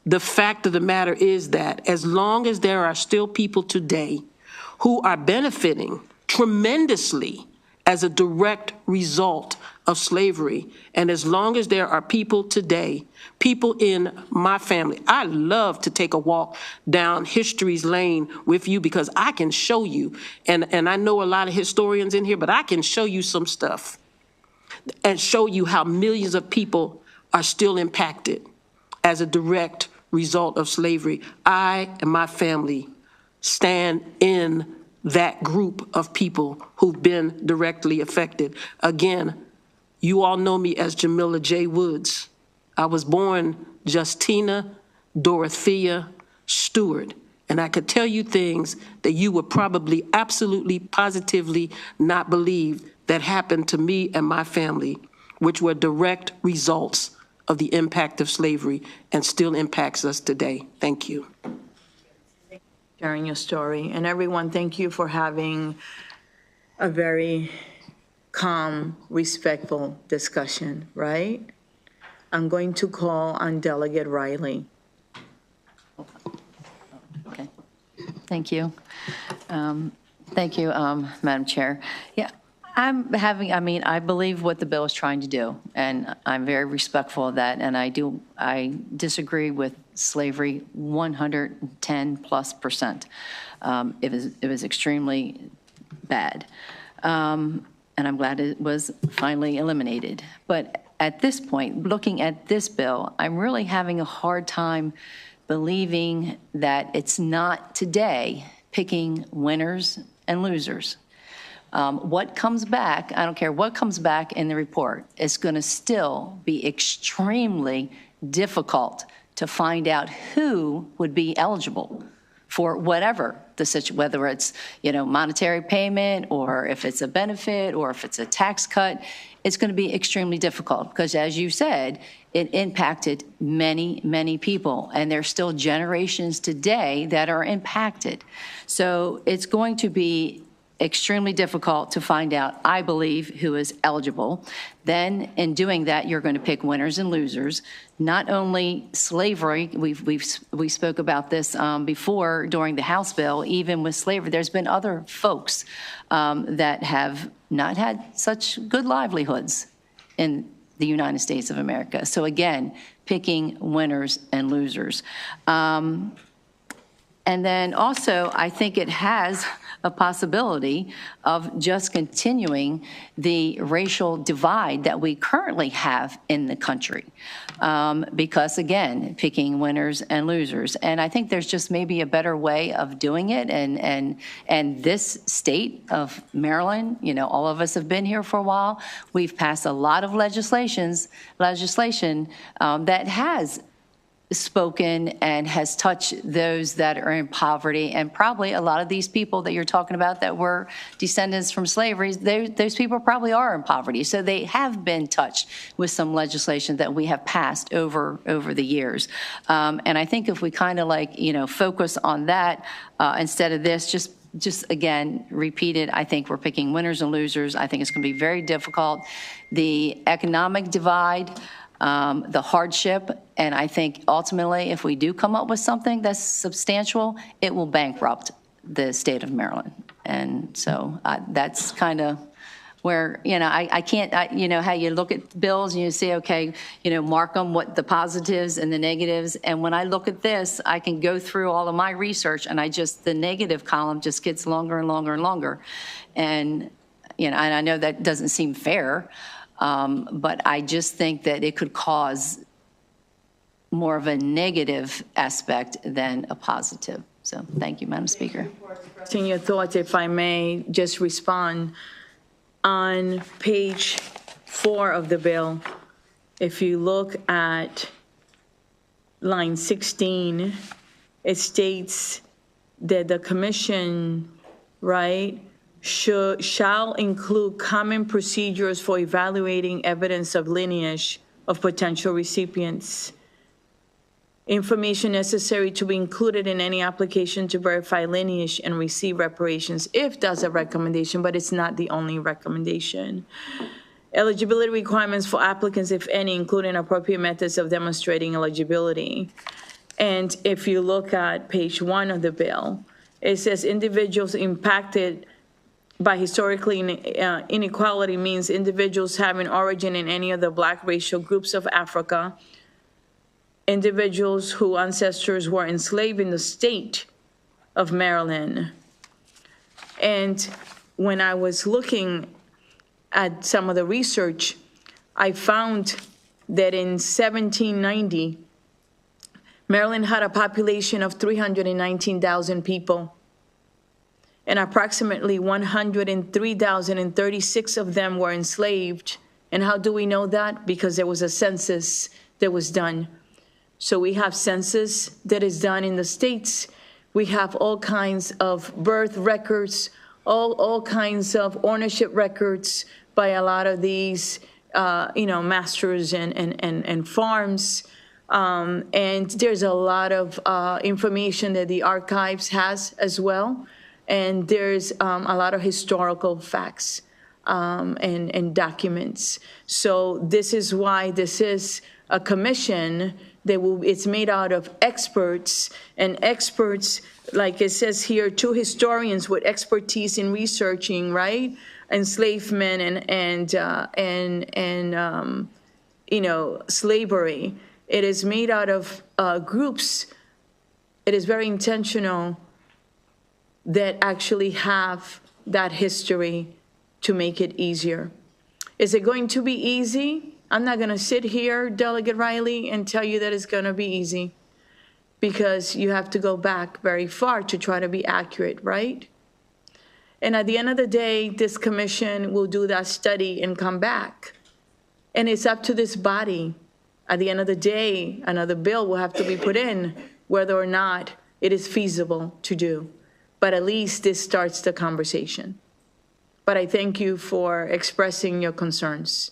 The fact of the matter is that as long as there are still people today who are benefiting tremendously as a direct result of slavery, and as long as there are people today, people in my family, I love to take a walk down history's lane with you because I can show you, and I know a lot of historians in here, but I can show you some stuff and show you how millions of people are still impacted as a direct result of slavery. I and my family stand in that group of people who've been directly affected. Again, you all know me as Jamila J. Woods. I was born Justina Dorothea Stewart, and I could tell you things that you would probably absolutely, positively not believe that happened to me and my family, which were direct results of the impact of slavery and still impacts us today. Thank you. Sharing your story. And everyone, thank you for having a very calm, respectful discussion, right? I'm going to call on Delegate Riley. Okay. Thank you. Thank you, Madam Chair. Yeah, I believe what the bill is trying to do, and I'm very respectful of that, and I disagree with slavery 110+%. It was extremely bad. And I'm glad it was finally eliminated. But at this point, looking at this bill, I'm really having a hard time believing that it's not today picking winners and losers. What comes back, I don't care what comes back in the report, it's going to still be extremely difficult to find out who would be eligible for whatever the situation, whether it's, monetary payment, or if it's a benefit, or if it's a tax cut. It's going to be extremely difficult because, as you said, it impacted many, many people, and there's still generations today that are impacted. So it's going to be extremely difficult to find out, I believe, who is eligible. Then, in doing that, you're going to pick winners and losers. Not only slavery, we spoke about this before during the House bill. Even with slavery, there's been other folks that have not had such good livelihoods in the United States of America. So again, picking winners and losers. And then also, I think it has a possibility of just continuing the racial divide that we currently have in the country. Because again, picking winners and losers. And I think there's just maybe a better way of doing it. And this state of Maryland, all of us have been here for a while. We've passed a lot of legislation that has spoken and has touched those that are in poverty. And probably a lot of these people that you're talking about that were descendants from slavery, those people probably are in poverty. So they have been touched with some legislation that we have passed over the years. And I think if we kind of focus on that instead of this, just again, repeat it, I think we're picking winners and losers. I think it's going to be very difficult. The economic divide, the hardship, and I think ultimately if we do come up with something that's substantial, it will bankrupt the state of Maryland. And so that's kind of where, I can't, how you look at bills and you say, okay, mark them, what the positives and the negatives. And when I look at this, I can go through all of my research and the negative column just gets longer and longer and longer. And, and I know that doesn't seem fair, but I just think that it could cause more of a negative aspect than a positive. So thank you, Madam Speaker. In your thoughts, if I may just respond, on page 4 of the bill, if you look at line 16, it states that the commission, right, shall include common procedures for evaluating evidence of lineage of potential recipients. Information necessary to be included in any application to verify lineage and receive reparations, if that's a recommendation, but it's not the only recommendation. Eligibility requirements for applicants, if any, including appropriate methods of demonstrating eligibility. And if you look at page 1 of the bill, it says individuals impacted by historically inequality means individuals having origin in any of the Black racial groups of Africa, individuals whose ancestors were enslaved in the state of Maryland. And when I was looking at some of the research, I found that in 1790, Maryland had a population of 319,000 people, and approximately 103,036 of them were enslaved. And how do we know that? Because there was a census that was done. So we have census that is done in the states. We have all kinds of birth records, all kinds of ownership records by a lot of these, masters and farms. And there's a lot of information that the archives has as well. And there's a lot of historical facts and documents. So this is why this is a commission it's made out of experts, and experts, like it says here, 2 historians with expertise in researching, right, enslavement and slavery. It is made out of groups. It is very intentional that actually have that history to make it easier. Is it going to be easy? I'm not going to sit here, Delegate Riley, and tell you that it's going to be easy, because you have to go back very far to try to be accurate, right? And at the end of the day, this commission will do that study and come back. And it's up to this body. At the end of the day, another bill will have to be put in, whether or not it is feasible to do. But at least this starts the conversation. But I thank you for expressing your concerns.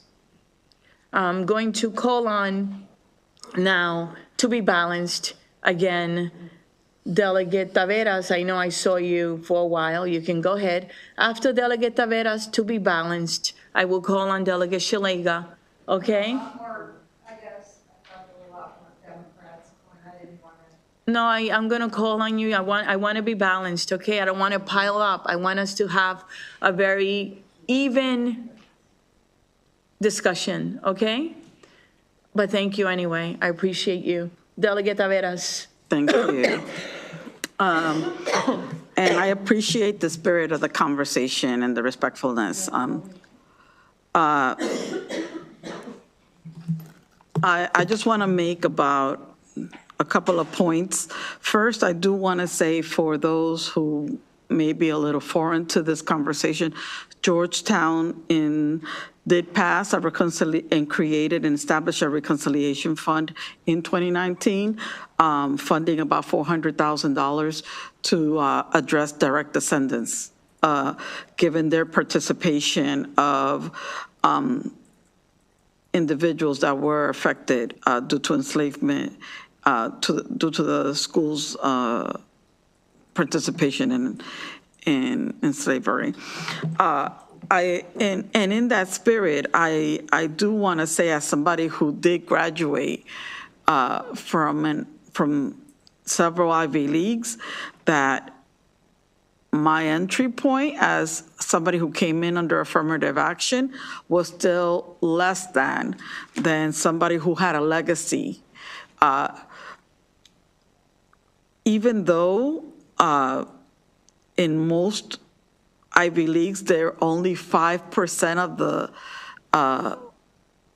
I'm going to call on now, to be balanced, again, Delegate Taveras. I know I saw you for a while. You can go ahead. After Delegate Taveras, to be balanced, I will call on Delegate Shalega, okay? No, I'm going to call on you. I want to be balanced, okay? I don't want to pile up. I want us to have a very even discussion, okay? But thank you anyway. I appreciate you. Delegate Taveras. Thank you. And I appreciate the spirit of the conversation and the respectfulness. I just want to make about a couple of points. First, I do want to say for those who may be a little foreign to this conversation. Georgetown did pass and created and established a reconciliation fund in 2019, funding about $400,000 to address direct descendants, given their participation of individuals that were affected due to enslavement, due to the school's participation in slavery. And in that spirit, I do want to say, as somebody who did graduate from several Ivy Leagues, that my entry point as somebody who came in under affirmative action was still less than somebody who had a legacy. Even though in most Ivy Leagues, they're only 5% of the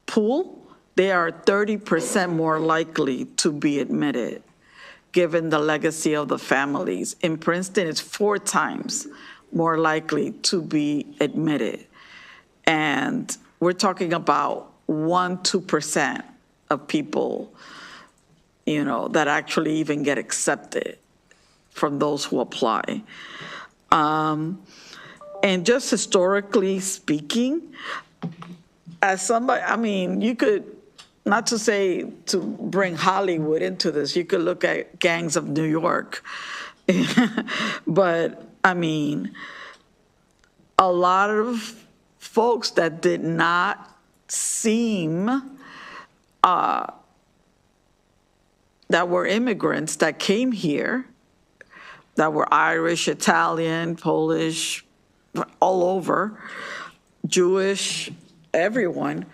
pool, they are 30% more likely to be admitted, given the legacy of the families. In Princeton, it's 4 times more likely to be admitted. And we're talking about 1-2% of people, that actually even get accepted from those who apply. And just historically speaking, as somebody, you could, not to say to bring Hollywood into this, you could look at Gangs of New York. But, a lot of folks that did not seem, that were immigrants that came here, that were Irish, Italian, Polish, all over, Jewish, everyone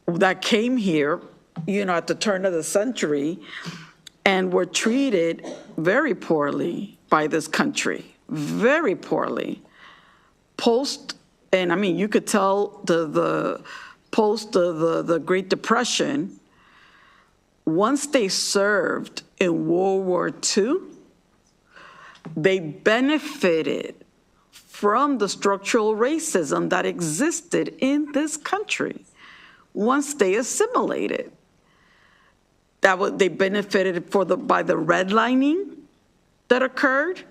that came here, at the turn of the century and were treated very poorly by this country, very poorly. You could tell the post the Great Depression, once they served in World War II, they benefited from the structural racism that existed in this country. Once they assimilated, they benefited by the redlining that occurred,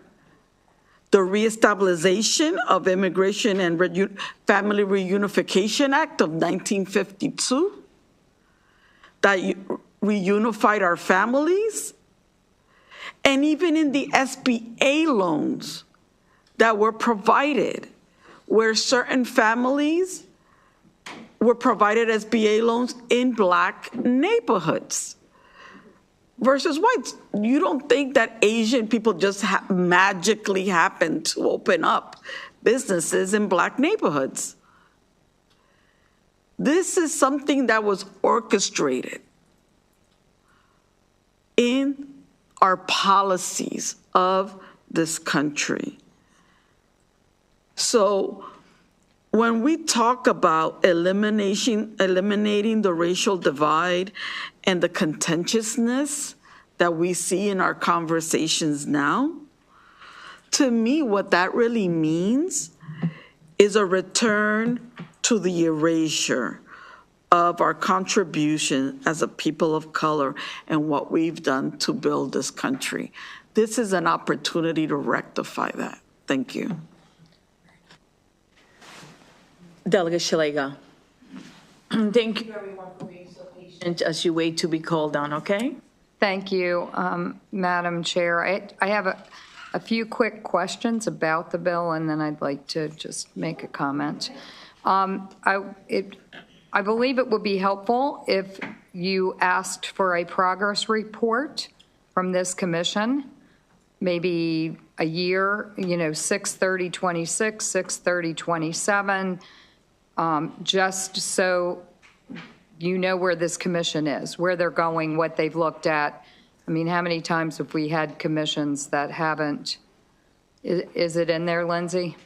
the reestablishment of Immigration and Family Reunification Act of 1952, that reunified our families, and even in the SBA loans that were provided, where certain families were provided SBA loans in Black neighborhoods versus whites. You don't think that Asian people just magically happen to open up businesses in Black neighborhoods. This is something that was orchestrated in our policies of this country. So when we talk about eliminating the racial divide and the contentiousness that we see in our conversations now, to me, what that really means is a return to the erasure of our contribution as a people of color and what we've done to build this country. This is an opportunity to rectify that. Thank you. Delegate Shalega. Thank you, everyone, for being so patient as you wait to be called on, okay? Thank you, Madam Chair. I have a few quick questions about the bill, and then I'd like to just make a comment. I believe it would be helpful if you asked for a progress report from this commission, maybe a year, 6/30/26, 6/30/27, just so you know where this commission is, where they're going, what they've looked at. How many times have we had commissions that haven't? Is it in there, Lindsay?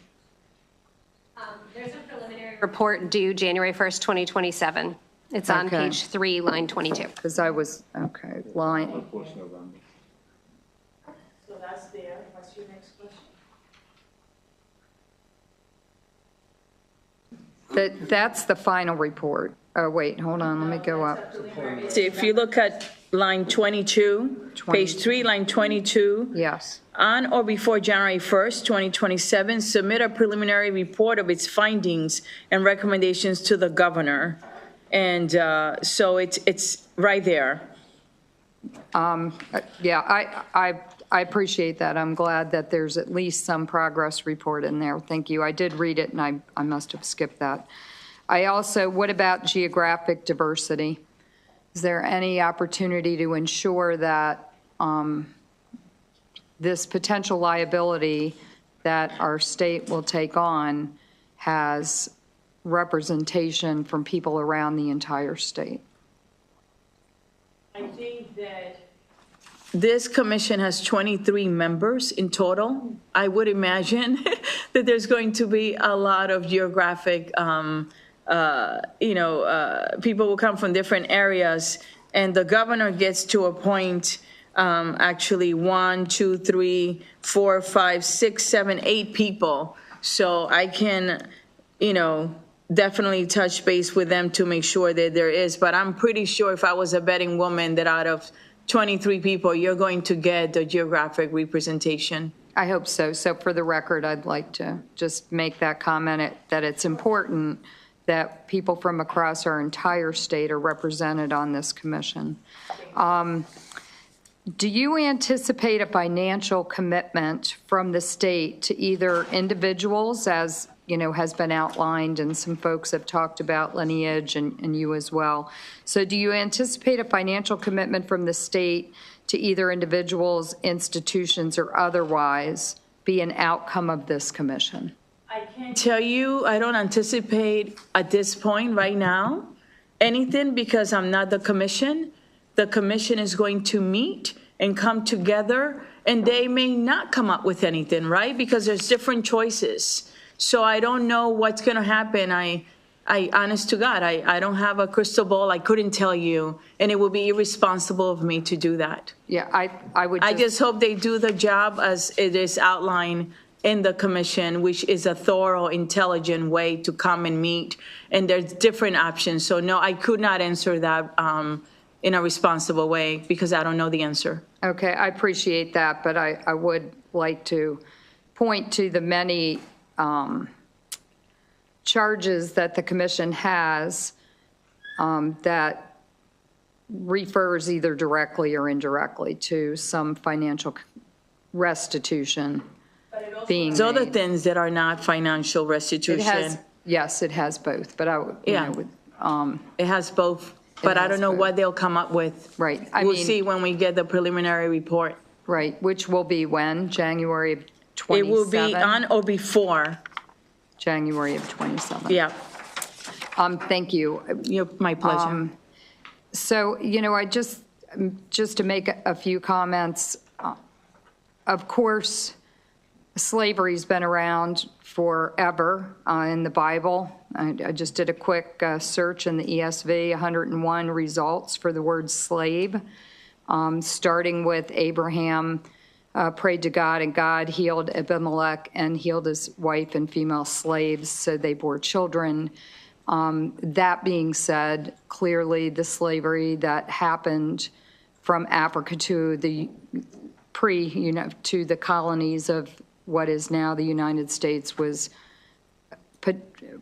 There's a preliminary report due January 1st, 2027. It's on page 3, line 22. Because I was, line. So that's there. What's your next question? That's the final report. Oh, wait, hold on, let me go up. See, if you look at line 22, page 3, line 22. Yes. On or before January 1st, 2027, submit a preliminary report of its findings and recommendations to the governor. And so it's right there. Yeah, I appreciate that. I'm glad that there's at least some progress report in there. Thank you. I did read it, and I must have skipped that. I also, what about geographic diversity? Is there any opportunity to ensure that this potential liability that our state will take on has representation from people around the entire state? I think that this commission has 23 members in total. I would imagine that there's going to be a lot of geographic, people will come from different areas, and the governor gets to appoint actually 1, 2, 3, 4, 5, 6, 7, 8 people. So I can, definitely touch base with them to make sure that there is. But I'm pretty sure if I was a betting woman that out of 23 people, you're going to get the geographic representation. I hope so. So for the record, I'd like to just make that comment that it's important that people from across our entire state are represented on this commission. Do you anticipate a financial commitment from the state to either individuals, as has been outlined, and some folks have talked about lineage and you as well. So do you anticipate a financial commitment from the state to either individuals, institutions, or otherwise be an outcome of this commission? I can't tell you, I don't anticipate at this point right now anything because I'm not the commission. The commission is going to meet and come together, and they may not come up with anything, right? Because there's different choices. So I don't know what's going to happen. I honest to God, I don't have a crystal ball. I couldn't tell you, and it would be irresponsible of me to do that. Yeah, I would. I just hope they do the job as it is outlined in the commission, which is a thorough, intelligent way to come and meet. And there's different options. So no, I could not answer that in a responsible way because I don't know the answer. Okay, I appreciate that, but I would like to point to the many charges that the commission has that refers either directly or indirectly to some financial restitution being There's other made. things that are not financial restitution. Yes, it has both, but I would, it has both, but I don't know what they'll come up with. Right. We'll see when we get the preliminary report. Right, which will be when? January of 27? It will be on or before. January of 27. Yeah. Thank you. My pleasure. So, I just to make a few comments, of course, slavery's been around forever in the Bible. I just did a quick search in the ESV, 101 results for the word slave, starting with Abraham prayed to God, and God healed Abimelech and healed his wife and female slaves, so they bore children. That being said, clearly the slavery that happened from Africa to the to the colonies of what is now the United States was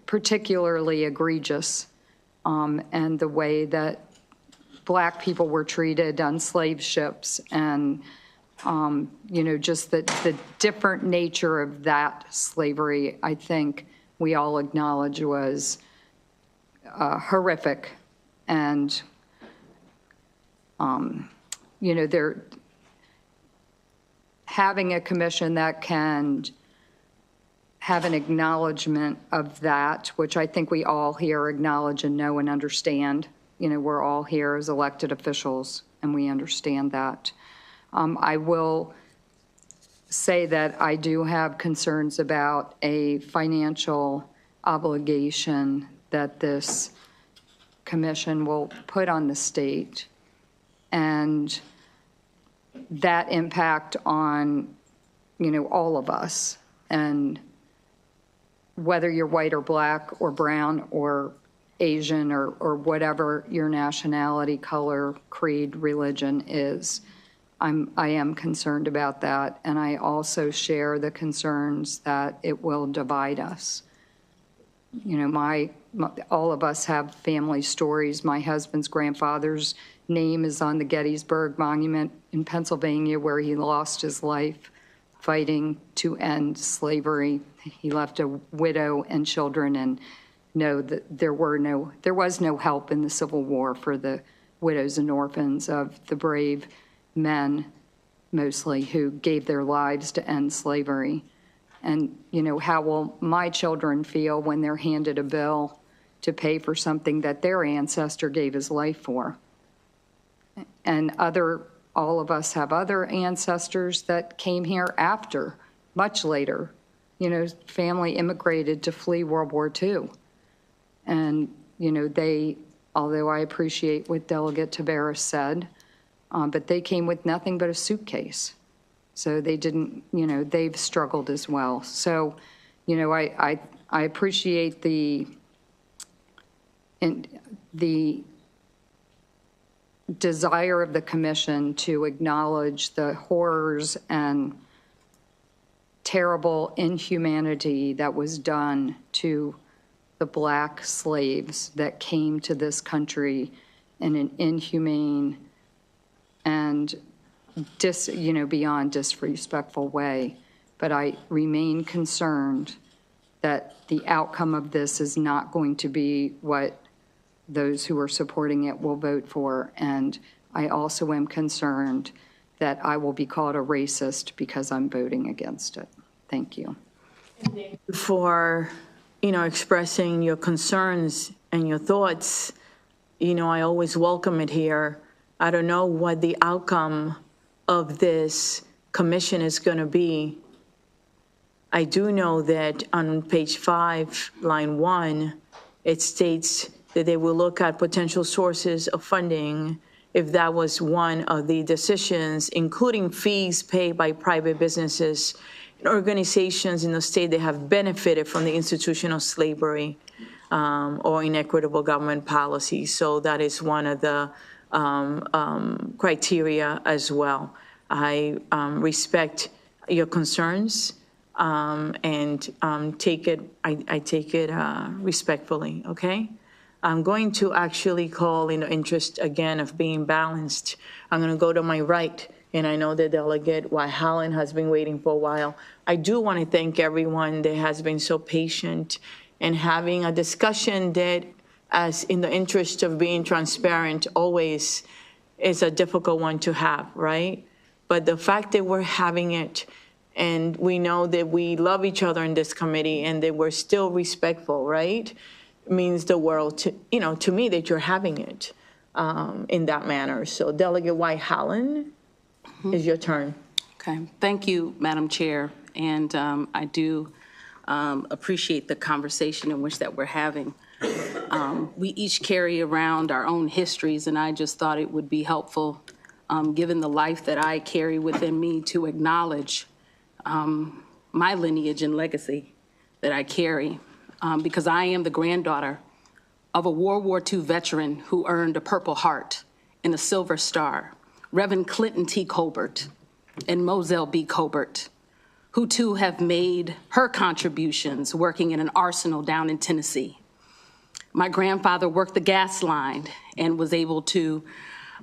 particularly egregious, and the way that Black people were treated on slave ships, and just the different nature of that slavery, I think we all acknowledge was horrific. And, they're having a commission that can have an acknowledgement of that, which I think we all here acknowledge and know and understand. We're all here as elected officials, and we understand that. I will say that I do have concerns about a financial obligation that this commission will put on the state, and that impact on, all of us. And whether you're white or black or brown or Asian or whatever your nationality, color, creed, religion is. I am concerned about that, and I also share the concerns that it will divide us. You know, all of us have family stories. My husband's grandfather's name is on the Gettysburg Monument in Pennsylvania, where he lost his life fighting to end slavery. He left a widow and children, and know that there was no help in the Civil War for the widows and orphans of the brave men, mostly, who gave their lives to end slavery. And, you know, how will my children feel when they're handed a bill to pay for something that their ancestor gave his life for? And all of us have other ancestors that came here after, much later. You know, family immigrated to flee World War II. And, you know, although I appreciate what Delegate Taveras said, but they came with nothing but a suitcase. So they didn't, you know, they've struggled as well. So, you know, I appreciate the desire of the commission to acknowledge the horrors and terrible inhumanity that was done to the black slaves that came to this country in an inhumane and beyond disrespectful way. But I remain concerned that the outcome of this is not going to be what those who are supporting it will vote for. And I also am concerned that I will be called a racist because I'm voting against it. Thank you. For, you know, expressing your concerns and your thoughts. You know, I always welcome it here. I don't know what the outcome of this commission is going to be. I do know that on page 5, line 1, it states that they will look at potential sources of funding if that was one of the decisions, including fees paid by private businesses and organizations in the state that have benefited from the institution of slavery or inequitable government policy. So that is one of the criteria as well. I respect your concerns and take it respectfully, okay? I'm going to actually call in the interest, again, of being balanced. I'm going to go to my right, and I know that Delegate White-Holland has been waiting for a while. I do want to thank everyone that has been so patient and having a discussion that, as in the interest of being transparent, always is a difficult one to have, right? But the fact that we're having it, and we know that we love each other in this committee and that we're still respectful, right? Means the world to, you know, to me, that you're having it in that manner. So Delegate White-Holland, is your turn. Okay, thank you, Madam Chair. And I do appreciate the conversation in which that we're having. We each carry around our own histories, and I just thought it would be helpful, given the life that I carry within me, to acknowledge my lineage and legacy that I carry. Because I am the granddaughter of a World War II veteran who earned a Purple Heart and a Silver Star, Reverend Clinton T. Colbert and Moselle B. Colbert, who too have made her contributions working in an arsenal down in Tennessee. My grandfather worked the gas line and was able to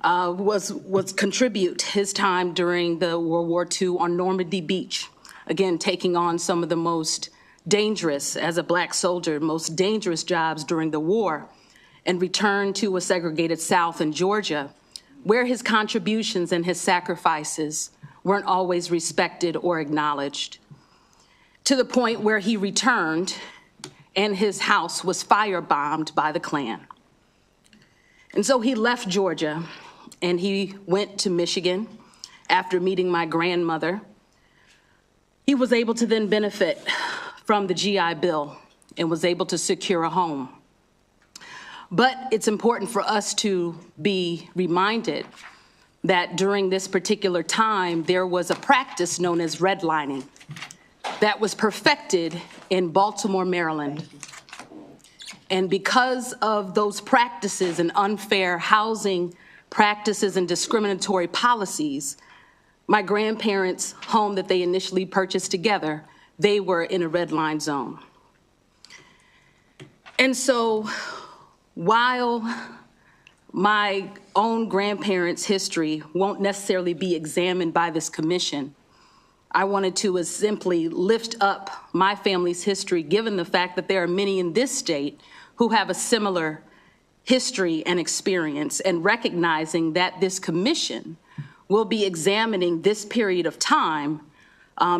contribute his time during the World War II on Normandy Beach, again, taking on some of the most dangerous, as a black soldier, most dangerous jobs during the war, and returned to a segregated South in Georgia, where his contributions and his sacrifices weren't always respected or acknowledged, to the point where he returned and his house was firebombed by the Klan. And so he left Georgia and he went to Michigan after meeting my grandmother. He was able to then benefit from the GI Bill and was able to secure a home. But it's important for us to be reminded that during this particular time, there was a practice known as redlining. that was perfected in Baltimore, Maryland. And because of those practices and unfair housing practices and discriminatory policies, my grandparents' home that they initially purchased together, they were in a red line zone. And so while my own grandparents' history won't necessarily be examined by this commission, I wanted to simply lift up my family's history, given the fact that there are many in this state who have a similar history and experience, and recognizing that this commission will be examining this period of time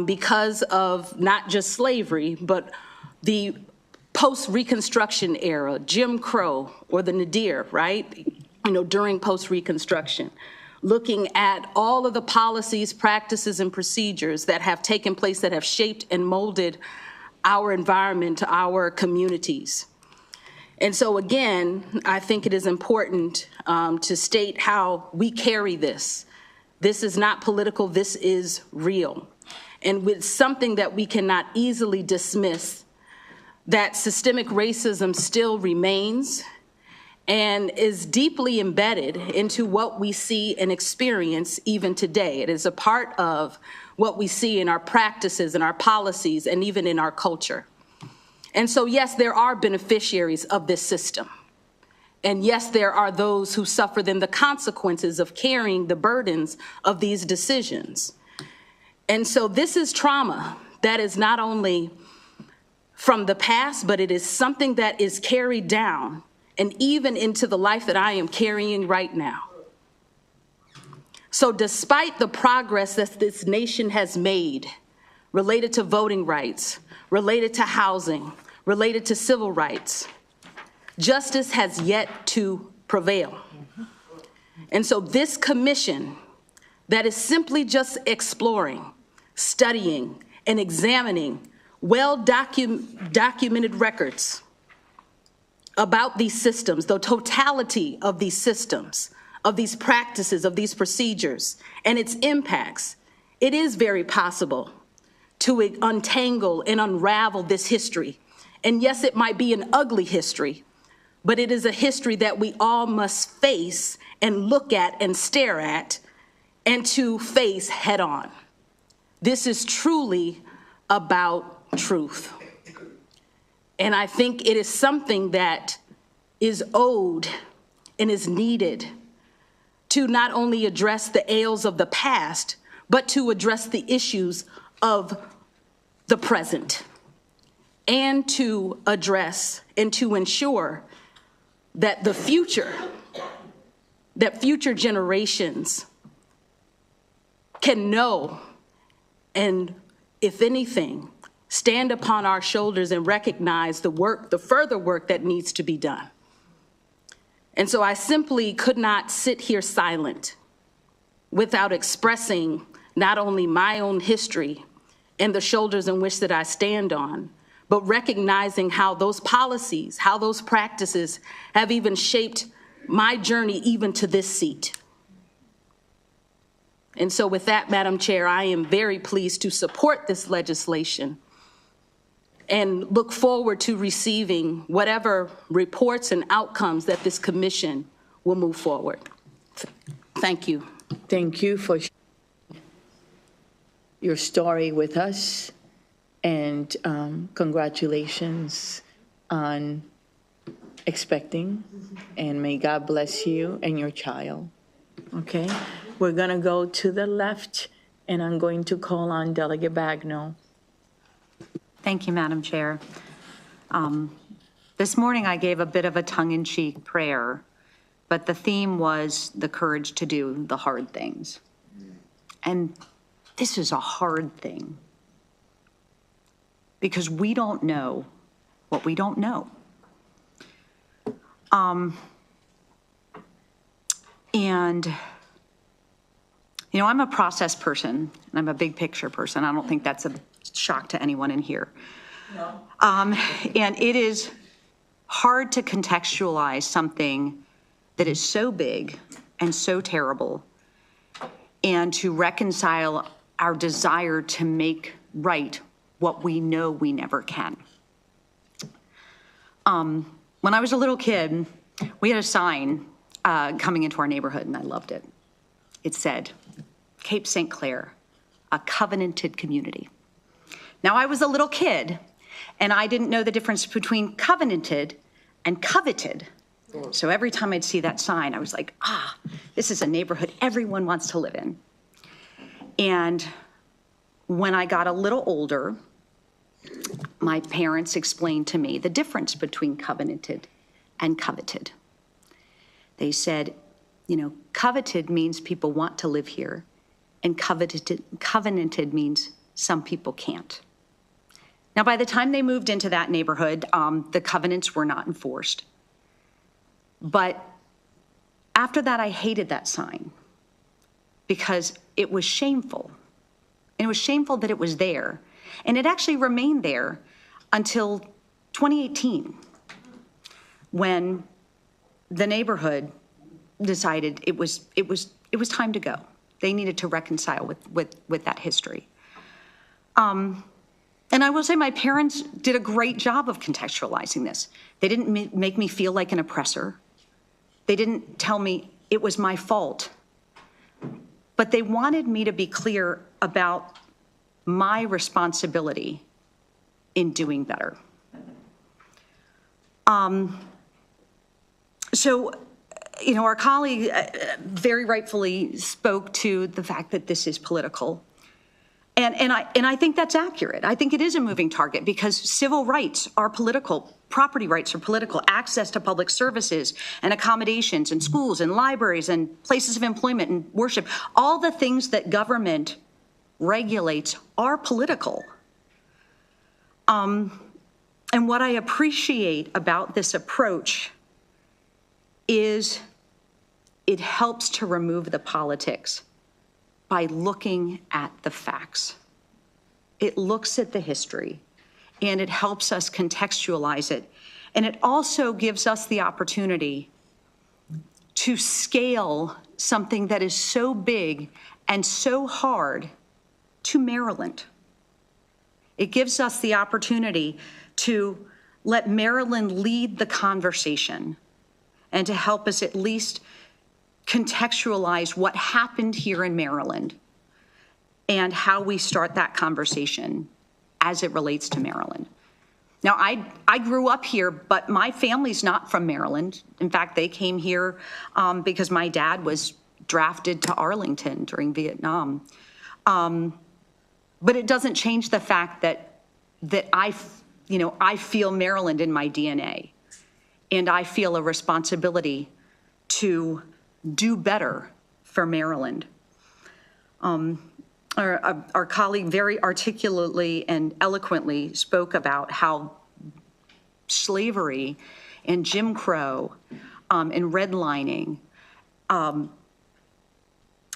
because of not just slavery, but the post-Reconstruction era, Jim Crow, or the Nadir, right? During post-Reconstruction, looking at all of the policies, practices, and procedures that have taken place that have shaped and molded our environment, our communities. And so again, I think it is important to state how we carry this. This is not political, this is real. And with something that we cannot easily dismiss, that systemic racism still remains and is deeply embedded into what we see and experience even today. It is a part of what we see in our practices and our policies and even in our culture. And so, yes, there are beneficiaries of this system. And yes, there are those who suffer then the consequences of carrying the burdens of these decisions. And so this is trauma that is not only from the past, but it is something that is carried down and even into the life that I am carrying right now. So despite the progress that this nation has made related to voting rights, related to housing, related to civil rights, justice has yet to prevail. And so this commission that is simply just exploring, studying, and examining well-documented records about these systems, the totality of these systems, of these practices, of these procedures, and its impacts, it is very possible to untangle and unravel this history. And yes, it might be an ugly history, but it is a history that we all must face and look at and stare at and to face head on. This is truly about truth. And I think it is something that is owed and is needed to not only address the ails of the past, but to address the issues of the present, and to address and to ensure that the future, that future generations can know and, if anything, stand upon our shoulders and recognize the work, the further work that needs to be done. And so I simply could not sit here silent without expressing not only my own history and the shoulders in which that I stand on, but recognizing how those policies, how those practices have even shaped my journey even to this seat. And so with that, Madam Chair, I am very pleased to support this legislation and look forward to receiving whatever reports and outcomes that this commission will move forward. Thank you. Thank you for your story with us, and congratulations on expecting, and may God bless you and your child. Okay, we're gonna go to the left, and I'm going to call on Delegate Bagno. Thank you, Madam Chair. This morning I gave a bit of a tongue-in-cheek prayer, but the theme was the courage to do the hard things. And this is a hard thing, because we don't know what we don't know. And, you know, I'm a process person, and I'm a big picture person. I don't think that's a shock to anyone in here. No. And it is hard to contextualize something that is so big and so terrible, and to reconcile our desire to make right what we know we never can. When I was a little kid, we had a sign coming into our neighborhood, and I loved it. It said, Cape St. Clair, a covenanted community. Now, I was a little kid, and I didn't know the difference between covenanted and coveted. So every time I'd see that sign, I was like, this is a neighborhood everyone wants to live in. And when I got a little older, my parents explained to me the difference between covenanted and coveted. They said, coveted means people want to live here, and covenanted means some people can't. Now, by the time they moved into that neighborhood, the covenants were not enforced. But after that, I hated that sign because it was shameful. And it was shameful that it was there. And it actually remained there until 2018, when the neighborhood decided it was time to go. They needed to reconcile with that history. And I will say my parents did a great job of contextualizing this. They didn't make me feel like an oppressor. They didn't tell me it was my fault. But they wanted me to be clear about my responsibility in doing better. So, our colleague very rightfully spoke to the fact that this is political. And I think that's accurate. I think it is a moving target because civil rights are political, property rights are political, access to public services and accommodations and schools and libraries and places of employment and worship, all the things that government regulates are political. And what I appreciate about this approach is it helps to remove the politics by looking at the facts. It looks at the history, and it helps us contextualize it. And it also gives us the opportunity to scale something that is so big and so hard to Maryland. It gives us the opportunity to let Maryland lead the conversation and to help us at least contextualize what happened here in Maryland and how we start that conversation as it relates to Maryland. Now, I grew up here, but my family's not from Maryland. In fact, they came here because my dad was drafted to Arlington during Vietnam. But it doesn't change the fact that I feel Maryland in my DNA, and I feel a responsibility to do better for Maryland. Our colleague very articulately and eloquently spoke about how slavery and Jim Crow and redlining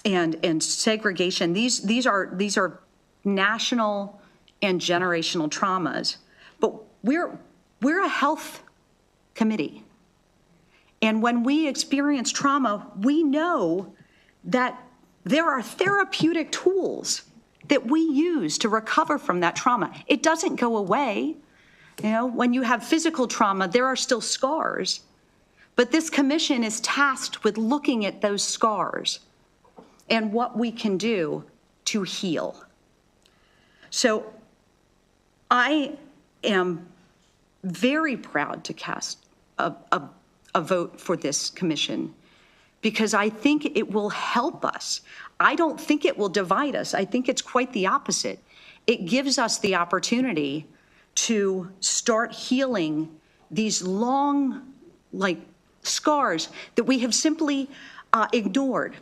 and segregation, these are national and generational traumas. But we're a health committee. And when we experience trauma, we know that there are therapeutic tools that we use to recover from that trauma. It doesn't go away. When you have physical trauma, there are still scars. But this commission is tasked with looking at those scars and what we can do to heal. So I am very proud to cast a vote for this commission because I think it will help us. I don't think it will divide us. I think it's quite the opposite. It gives us the opportunity to start healing these long, scars that we have simply ignored.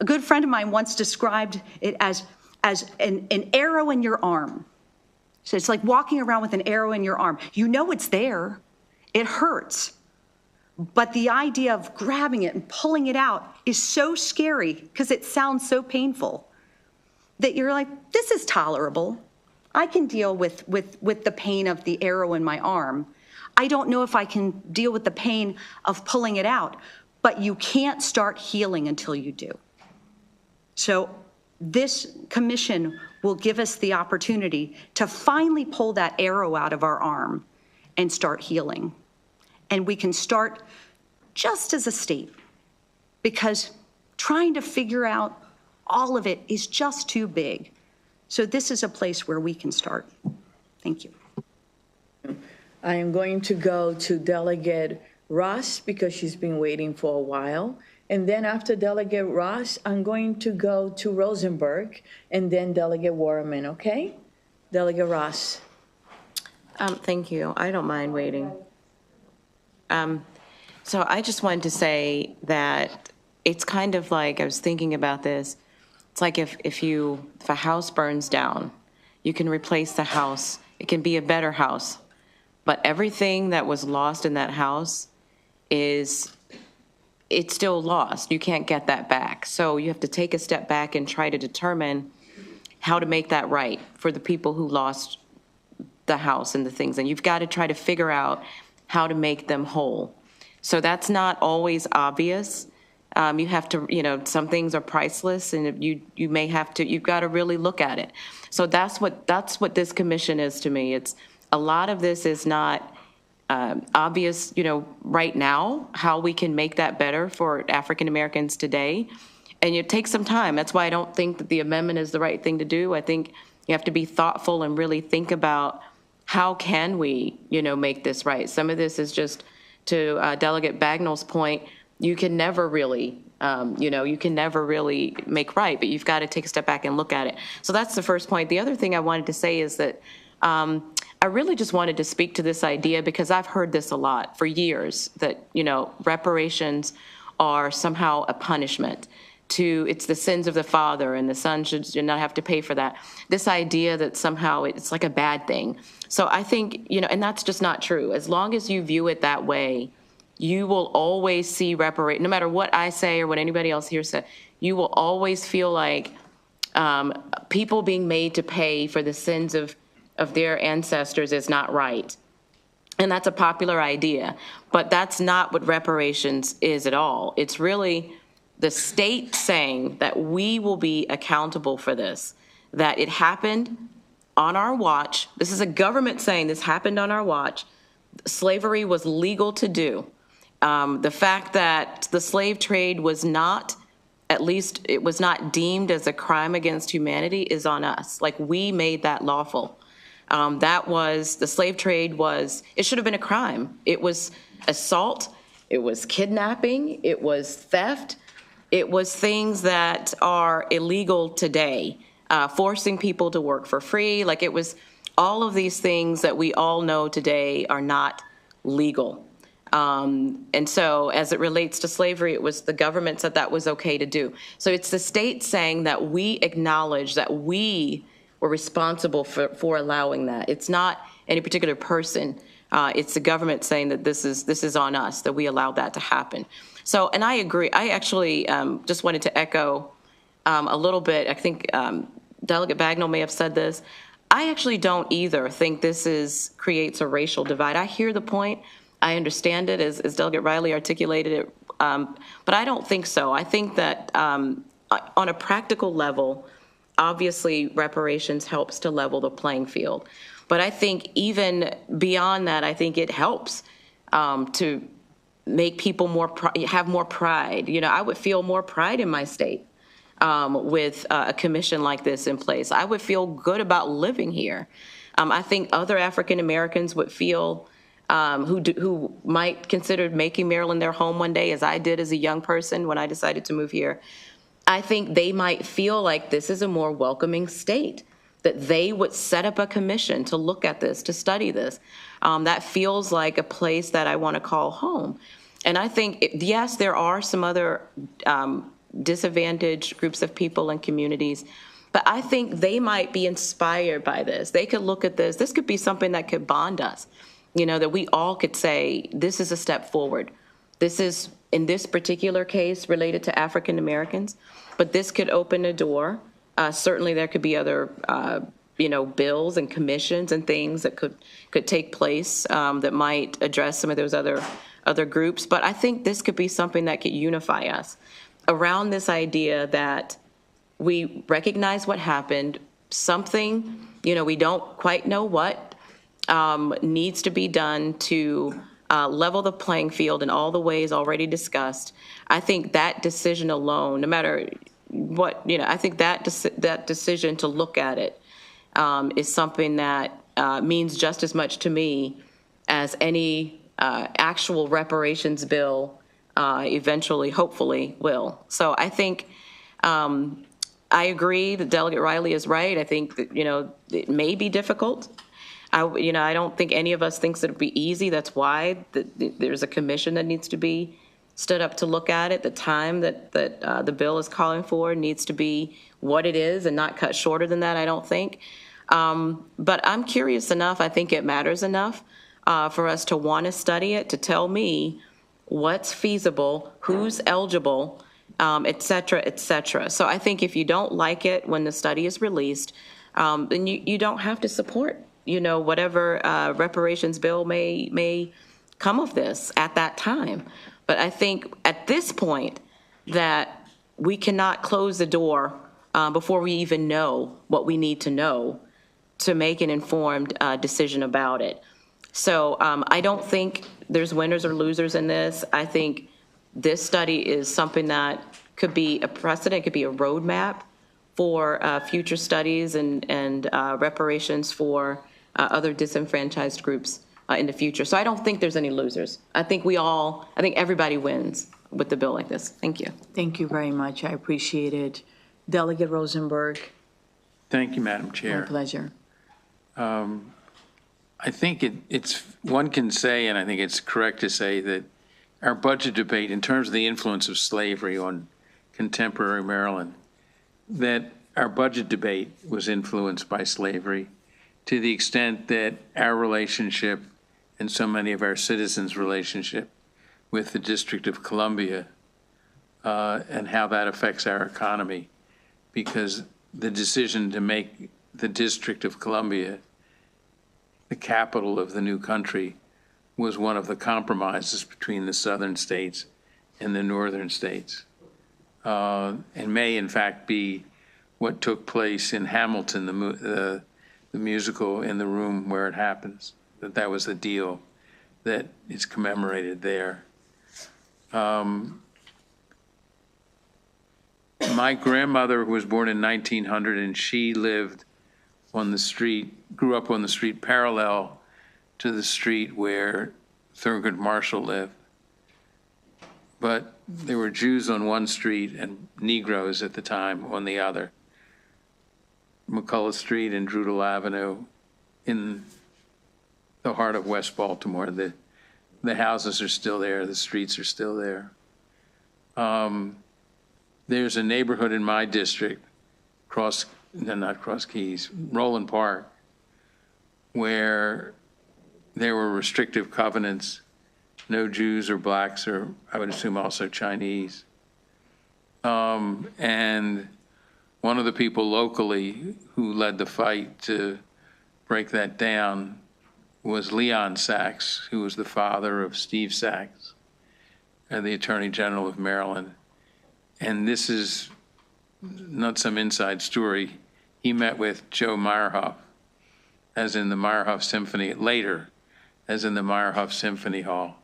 A good friend of mine once described it as an arrow in your arm. So it's like walking around with an arrow in your arm. You know it's there. It hurts. But the idea of grabbing it and pulling it out is so scary because it sounds so painful that you're like, this is tolerable. I can deal with the pain of the arrow in my arm. I don't know if I can deal with the pain of pulling it out, but you can't start healing until you do. So this commission will give us the opportunity to finally pull that arrow out of our arm and start healing. And we can start just as a state, because trying to figure out all of it is just too big. So this is a place where we can start. Thank you. I am going to go to Delegate Ross because she's been waiting for a while. And then after Delegate Ross, I'm going to go to Rosenberg and then Delegate Waterman, okay? Delegate Ross. Thank you. I don't mind waiting. So I just wanted to say that it's kind of like, I was thinking about this, it's like if a house burns down, you can replace the house. It can be a better house. But everything that was lost in that house it's still lost. You can't get that back. So you have to take a step back and try to determine how to make that right for the people who lost the house and the things. And you've got to try to figure out how to make them whole. So that's not always obvious. You have to, some things are priceless, and you may have to, you've got to really look at it. So that's what this commission is to me. It's a lot of this is not obvious, right now, how we can make that better for African Americans today. And it takes some time. That's why I don't think that the amendment is the right thing to do. I think you have to be thoughtful and really think about how can we, make this right. Some of this is just, to Delegate Bagnall's point, you can never really, make right, but you've got to take a step back and look at it. So that's the first point. The other thing I wanted to say is that I really just wanted to speak to this idea because I've heard this a lot for years, that, reparations are somehow a punishment. It's the sins of the father and the son should not have to pay for that. This idea that somehow it's like a bad thing. So I think, and that's just not true. As long as you view it that way, you will always see no matter what I say or what anybody else here said, you will always feel like people being made to pay for the sins of their ancestors is not right. And that's a popular idea, but that's not what reparations is at all. It's really the state saying that we will be accountable for this, that it happened on our watch. This is a government saying this happened on our watch. Slavery was legal to do. The fact that the slave trade was not, at least it was not deemed as a crime against humanity, is on us. Like, we made that lawful. The slave trade it should have been a crime. It was assault, it was kidnapping, it was theft, it was things that are illegal today, forcing people to work for free. Like, it was all of these things that we all know today are not legal. And so as it relates to slavery, it was the government said that was okay to do. So it's the state saying that we acknowledge that we were responsible for allowing that. It's not any particular person. It's the government saying that this is on us, that we allowed that to happen. So, and I agree. I actually just wanted to echo a little bit. I think Delegate Bagnall may have said this. I actually don't either think this creates a racial divide. I hear the point. I understand it, as Delegate Riley articulated it, but I don't think so. I think that on a practical level, obviously reparations helps to level the playing field. But I think even beyond that, I think it helps to make people have more pride. I would feel more pride in my state with a commission like this in place. I would feel good about living here. I think other African Americans would feel who might consider making Maryland their home one day, as I did as a young person when I decided to move here. I think they might feel like this is a more welcoming state, that they would set up a commission to look at this, to study this. That feels like a place that I want to call home. And I think, yes, there are some other disadvantaged groups of people and communities, but I think they might be inspired by this. They could look at this. This could be something that could bond us, that we all could say, this is a step forward. This is, in this particular case, related to African Americans, but this could open a door. Certainly there could be other, bills and commissions and things that could take place that might address some of those other groups. But I think this could be something that could unify us around this idea that we recognize what happened. something, we don't quite know what, needs to be done to level the playing field in all the ways already discussed. I think that decision alone, no matter what, I think that decision to look at it is something that means just as much to me as any actual reparations bill eventually, hopefully, will. So I think I agree that Delegate Riley is right. I think that, it may be difficult. I don't think any of us thinks it would be easy. That's why there's a commission that needs to be stood up to look at it. The time that the bill is calling for needs to be what it is and not cut shorter than that, I don't think. But I'm curious enough, I think it matters enough for us to want to study it, to tell me what's feasible, who's eligible, et cetera, et cetera. So I think if you don't like it when the study is released, then you don't have to support, whatever reparations bill may come of this at that time. But I think at this point that we cannot close the door before we even know what we need to know to make an informed decision about it. So I don't think there's winners or losers in this. I think this study is something that could be a precedent, could be a roadmap for future studies and reparations for other disenfranchised groups in the future. So I don't think there's any losers. I think everybody wins with the bill like this. Thank you. Thank you very much. I appreciate it. Delegate Rosenberg. Thank you, Madam Chair. My pleasure. I think one can say, and I think it's correct to say, that our budget debate, in terms of the influence of slavery on contemporary Maryland, that our budget debate was influenced by slavery to the extent that our relationship and so many of our citizens' relationship with the District of Columbia and how that affects our economy, because the decision to make the District of Columbia the capital of the new country was one of the compromises between the southern states and the northern states, and may in fact be what took place in Hamilton, the musical, in the room where it happens, that was the deal that is commemorated there. My grandmother was born in 1900, and she lived on the street, grew up on the street parallel to the street where Thurgood Marshall lived. But there were Jews on one street and Negroes at the time on the other. McCullough Street and Drudel Avenue in the heart of West Baltimore. The houses are still there, the streets are still there. There's a neighborhood in my district, Roland Park, where there were restrictive covenants, no Jews or blacks, or I would assume also Chinese. And one of the people locally who led the fight to break that down was Leon Sachs, who was the father of Steve Sachs, the Attorney General of Maryland. And this is not some inside story. He met with Joe Meyerhoff, as in the Meyerhoff Symphony, later, as in the Meyerhoff Symphony Hall,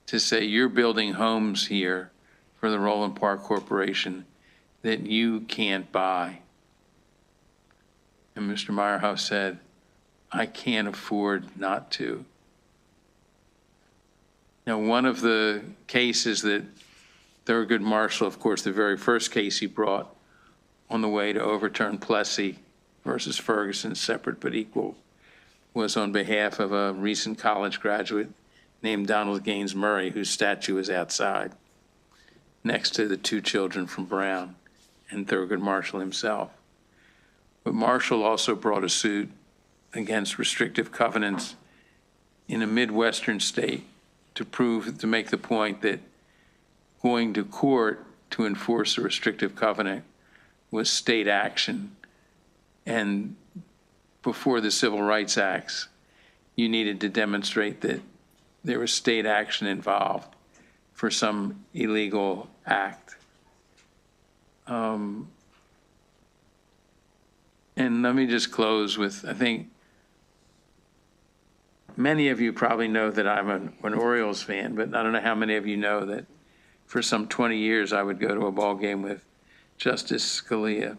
to say, you're building homes here for the Roland Park Corporation that you can't buy. And Mr. Meyerhoff said, I can't afford not to. Now, one of the cases that Thurgood Marshall, of course, the very first case he brought on the way to overturn Plessy versus Ferguson, separate but equal, was on behalf of a recent college graduate named Donald Gaines Murray, whose statue is outside, next to the two children from Brown and Thurgood Marshall himself. But Marshall also brought a suit against restrictive covenants in a Midwestern state to make the point that going to court to enforce a restrictive covenant was state action. And before the Civil Rights Acts, you needed to demonstrate that there was state action involved for some illegal act. And let me just close with, I think, many of you probably know that I'm an Orioles fan, but I don't know how many of you know that for some 20 years I would go to a ball game with Justice Scalia.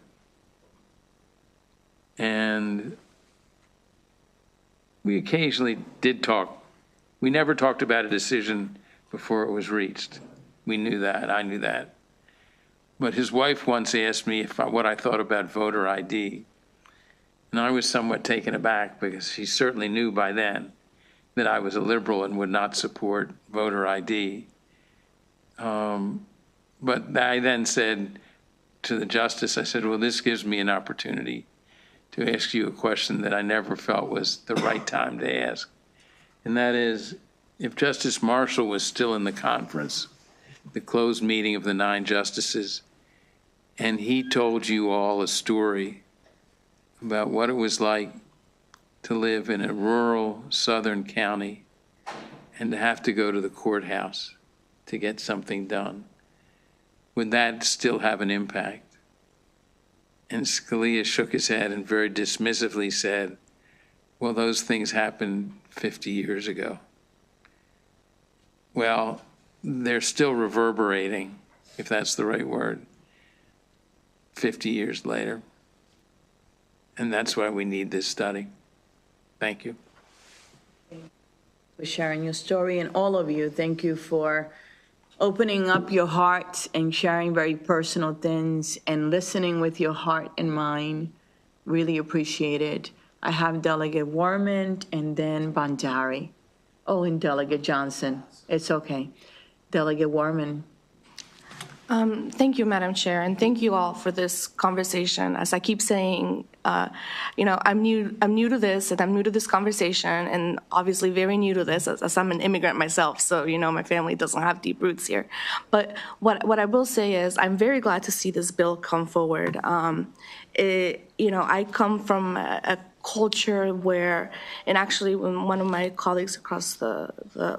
And we occasionally did talk. We never talked about a decision before it was reached. We knew that. I knew that. But his wife once asked me what I thought about voter ID. And I was somewhat taken aback because she certainly knew by then that I was a liberal and would not support voter ID. But I then said to the justice, I said, well, this gives me an opportunity to ask you a question that I never felt was the right time to ask. And that is, if Justice Marshall was still in the conference, the closed meeting of the 9 justices, and he told you all a story about what it was like to live in a rural southern county and to have to go to the courthouse to get something done, would that still have an impact? And Scalia shook his head and very dismissively said, well, those things happened 50 years ago. Well, they're still reverberating, if that's the right word, 50 years later. And that's why we need this study. Thank you. For sharing your story, and all of you, thank you for opening up your hearts and sharing very personal things and listening with your heart and mind. Really appreciate it. I have Delegate Warman and then Bandari. Oh, and Delegate Johnson. It's okay. Delegate Warman. Thank you, Madam Chair, and thank you all for this conversation. As I keep saying, I'm new to this, and I'm new to this conversation, and obviously very new to this, as I'm an immigrant myself. So my family doesn't have deep roots here. But what I will say is, I'm very glad to see this bill come forward. I come from a culture where, and actually, when one of my colleagues across the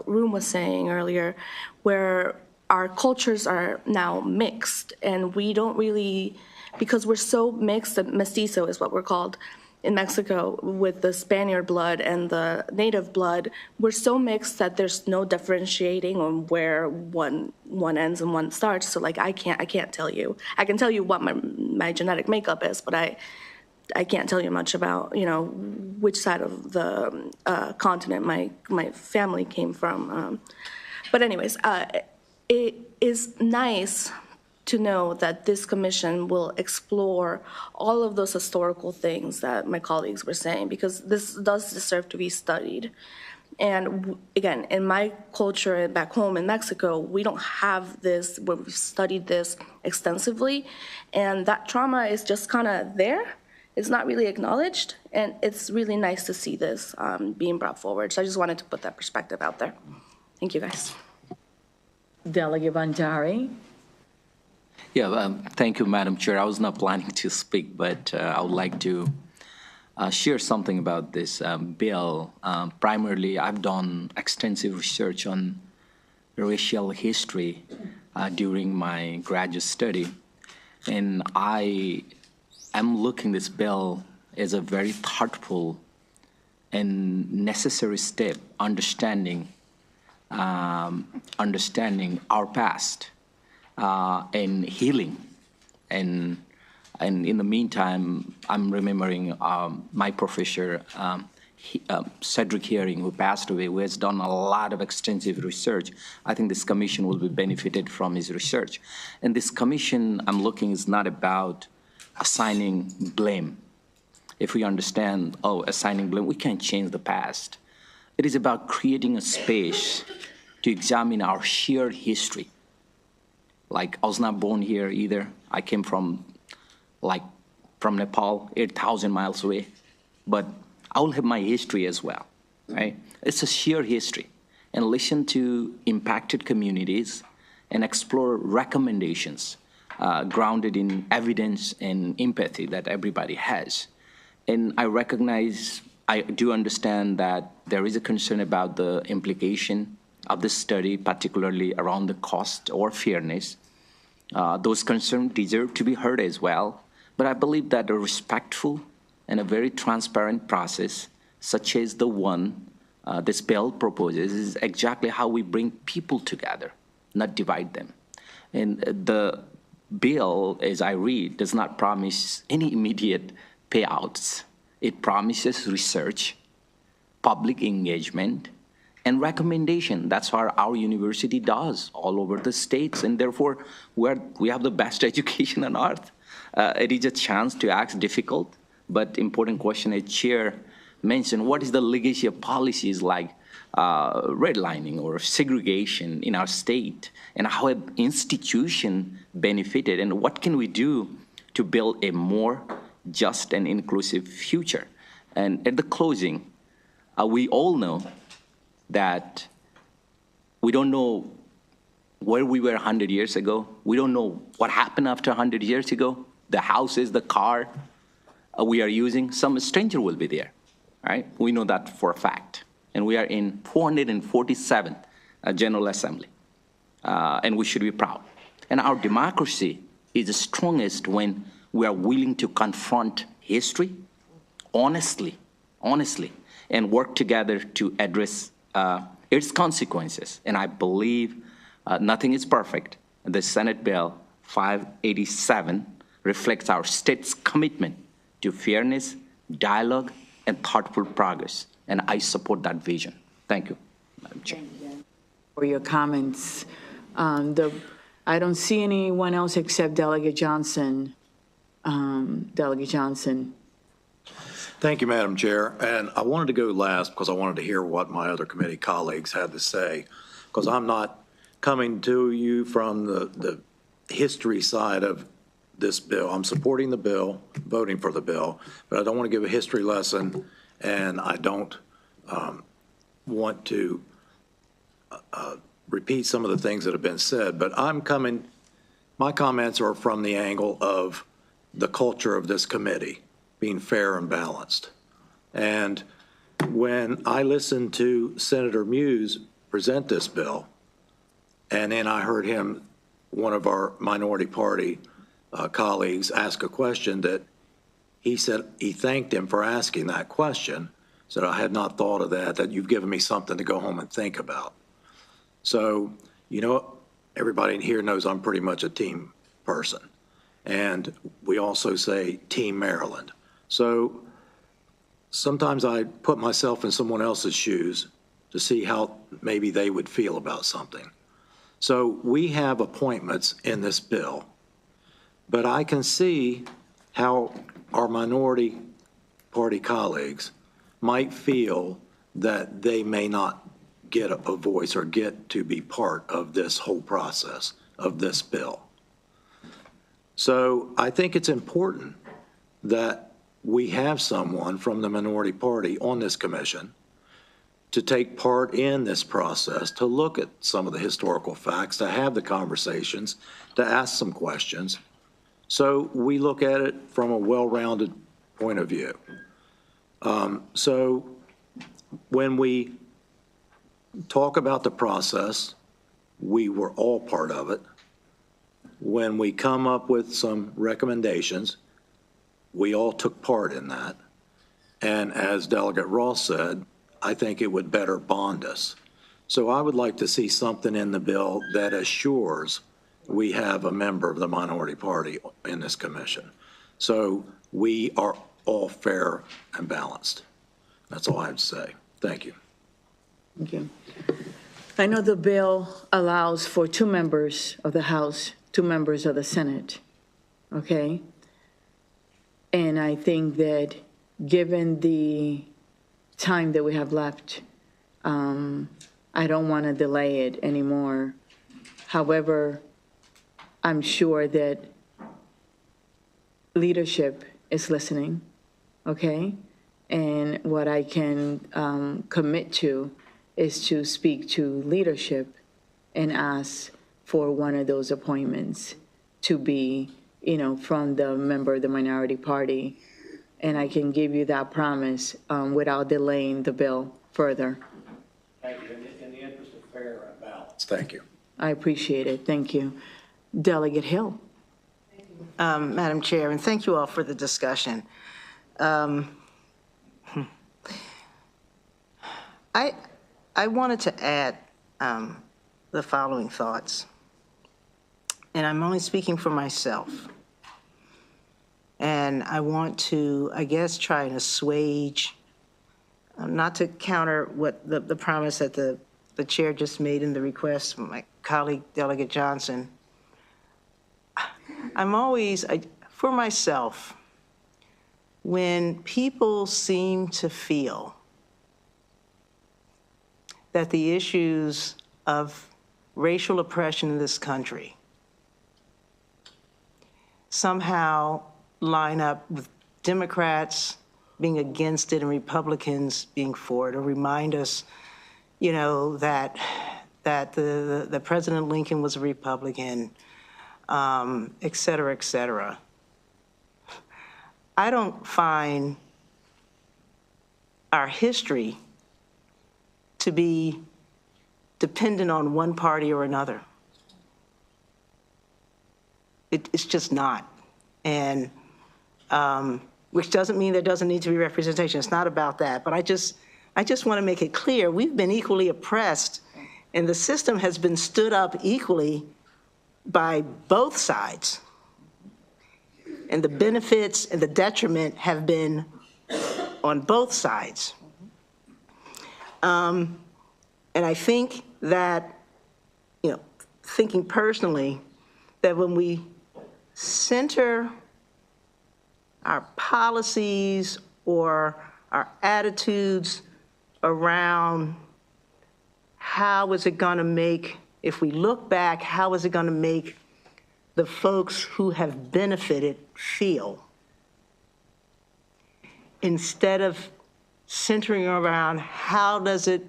room was saying earlier, where our cultures are now mixed, and we don't really, because we're so mixed, that mestizo is what we're called in Mexico, with the Spaniard blood and the native blood, we're so mixed that there's no differentiating on where one ends and one starts. So I can't tell you. I can tell you what my genetic makeup is, but I can't tell you much about which side of the continent my family came from. But anyways. It is nice to know that this commission will explore all of those historical things that my colleagues were saying, because this does deserve to be studied. And again, in my culture back home in Mexico, we don't have this where we've studied this extensively, and that trauma is just kind of there. It's not really acknowledged, and it's really nice to see this being brought forward. So I just wanted to put that perspective out there. Thank you, guys. Delegate Bandari. Yeah, thank you, Madam Chair. I was not planning to speak, but I would like to share something about this bill. Primarily, I've done extensive research on racial history during my graduate study, and I am looking this bill as a very thoughtful and necessary step, understanding our past and healing. And in the meantime, I'm remembering my professor, Cedric Hearing, who passed away, who has done a lot of extensive research. I think this commission will be benefited from his research. And this commission, I'm looking, is not about assigning blame. If we understand, assigning blame, we can't change the past. It is about creating a space to examine our shared history. I was not born here either. I came from Nepal, 8,000 miles away. But I will have my history as well, right? It's a shared history. And listen to impacted communities and explore recommendations grounded in evidence and empathy that everybody has. And I do understand that there is a concern about the implication of this study, particularly around the cost or fairness. Those concerns deserve to be heard as well. But I believe that a respectful and a very transparent process, such as the one this bill proposes, is exactly how we bring people together, not divide them. And the bill, as I read, does not promise any immediate payouts. It promises research, public engagement, and recommendation. That's what our university does all over the states, and therefore we have the best education on earth. It is a chance to ask difficult but important question. As Chair mentioned, what is the legacy of policies like redlining or segregation in our state, and how have institution benefited, and what can we do to build a more just and inclusive future? And at the closing, we all know that we don't know where we were 100 years ago. We don't know what happened after 100 years ago. The houses, the car we are using, some stranger will be there, right? We know that for a fact. And we are in 447th General Assembly, and we should be proud. And our democracy is the strongest when we are willing to confront history honestly, and work together to address its consequences. And I believe nothing is perfect. The Senate Bill 587 reflects our state's commitment to fairness, dialogue, and thoughtful progress. And I support that vision. Thank you, Madam Chair. For your comments. I don't see anyone else except Delegate Johnson. Delegate Johnson. Thank you, Madam Chair. And I wanted to go last because I wanted to hear what my other committee colleagues had to say, because I'm not coming to you from the history side of this bill. I'm supporting the bill, voting for the bill, but I don't want to give a history lesson, and I don't want to repeat some of the things that have been said. But my comments are from the angle of the culture of this committee being fair and balanced. And when I listened to Senator Muse present this bill, and then I heard one of our minority party colleagues ask a question that he said he thanked him for asking that question, said, I had not thought of that you've given me something to go home and think about. So, everybody in here knows I'm pretty much a team person. And we also say Team Maryland. So sometimes I put myself in someone else's shoes to see how maybe they would feel about something. So we have appointments in this bill, but I can see how our minority party colleagues might feel that they may not get a voice or get to be part of this whole process of this bill. So I think it's important that we have someone from the minority party on this commission to take part in this process, to look at some of the historical facts, to have the conversations, to ask some questions. So we look at it from a well-rounded point of view. So when we talk about the process, we were all part of it. When we come up with some recommendations, we all took part in that. And as Delegate Ross said, I think it would better bond us. So I would like to see something in the bill that assures we have a member of the minority party in this commission. So we are all fair and balanced. That's all I have to say. Thank you. Thank you. I know the bill allows for 2 members of the House, 2 members of the Senate, okay? And I think that given the time that we have left, I don't want to delay it anymore. However, I'm sure that leadership is listening, okay? And what I can commit to is to speak to leadership and ask for one of those appointments to be, from the member of the minority party. And I can give you that promise without delaying the bill further. Thank you. In the interest of fair and balance. Thank you. I appreciate it. Thank you. Delegate Hill. Madam Chair, and thank you all for the discussion. I wanted to add the following thoughts, and I'm only speaking for myself. And I want to, I guess, try and assuage, not to counter what the promise that the chair just made in the request from my colleague, Delegate Johnson. I'm always, for myself, when people seem to feel that the issues of racial oppression in this country somehow line up with Democrats being against it and Republicans being for it, or remind us, you know, that the President Lincoln was a Republican, et cetera, et cetera. I don't find our history to be dependent on one party or another. It's just not. And which doesn't mean there doesn't need to be representation. It's not about that. But I just want to make it clear, we've been equally oppressed, and the system has been stood up equally by both sides. And the benefits and the detriment have been on both sides. And I think that, you know, thinking personally, that when we center our policies or our attitudes around how is it going to make, if we look back, how is it going to make the folks who have benefited feel, instead of centering around how does it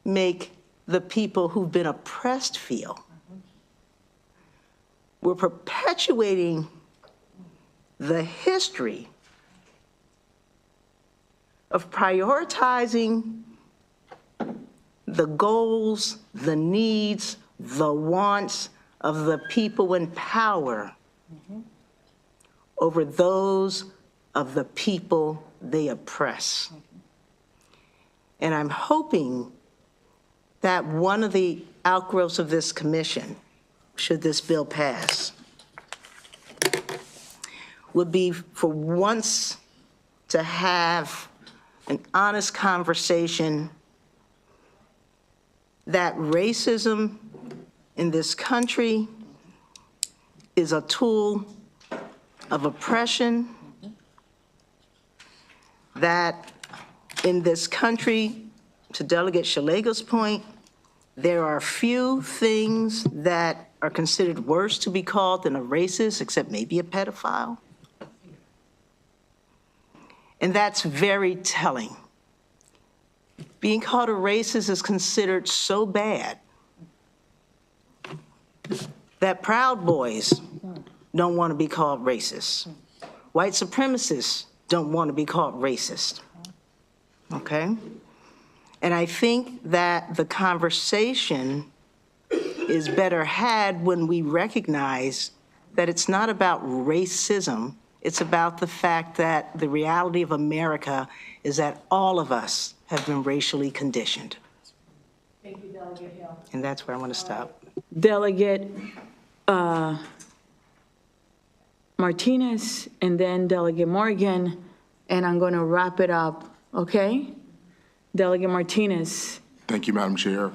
make the people who've been oppressed feel. We're perpetuating the history of prioritizing the goals, the needs, the wants of the people in power over those of the people they oppress. And I'm hoping that one of the outgrowths of this commission, should this bill pass, would be for once to have an honest conversation that racism in this country is a tool of oppression, that in this country, to Delegate Shalega's point, there are few things that are considered worse to be called than a racist, except maybe a pedophile. And that's very telling. Being called a racist is considered so bad that Proud Boys don't want to be called racist. White supremacists don't want to be called racist, okay? And I think that the conversation is better had when we recognize that it's not about racism, it's about the fact that the reality of America is that all of us have been racially conditioned. Thank you, Delegate Hill. And that's where I want to stop. Delegate Martinez, and then Delegate Morgan, and I'm going to wrap it up, okay? Delegate Martinez. Thank you, Madam Chair.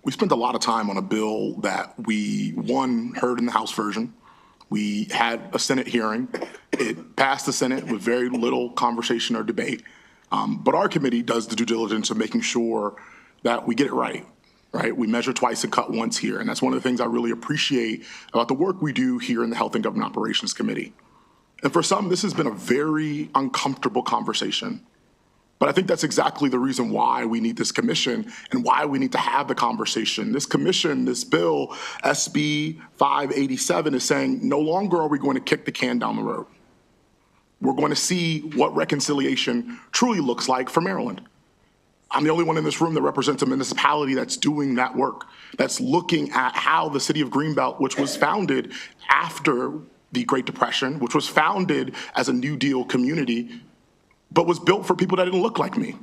We spent a lot of time on a bill that we, one, heard in the House version. We had a Senate hearing. It passed the Senate with very little conversation or debate. But our committee does the due diligence of making sure that we get it right, right? We measure twice and cut once here. And that's one of the things I really appreciate about the work we do here in the Health and Government Operations Committee. And for some, this has been a very uncomfortable conversation. But I think that's exactly the reason why we need this commission and why we need to have the conversation. This commission, this bill, SB 587, is saying no longer are we going to kick the can down the road. We're going to see what reconciliation truly looks like for Maryland. I'm the only one in this room that represents a municipality that's doing that work, that's looking at how the city of Greenbelt, which was founded after the Great Depression, which was founded as a New Deal community, but was built for people that didn't look like me.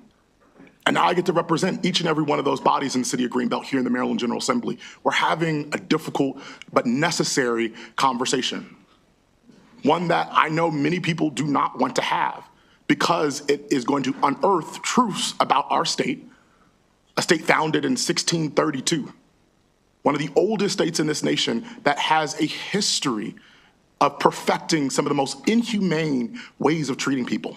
And now I get to represent each and every one of those bodies in the city of Greenbelt here in the Maryland General Assembly. We're having a difficult but necessary conversation, one that I know many people do not want to have because it is going to unearth truths about our state, a state founded in 1632, one of the oldest states in this nation that has a history of perfecting some of the most inhumane ways of treating people.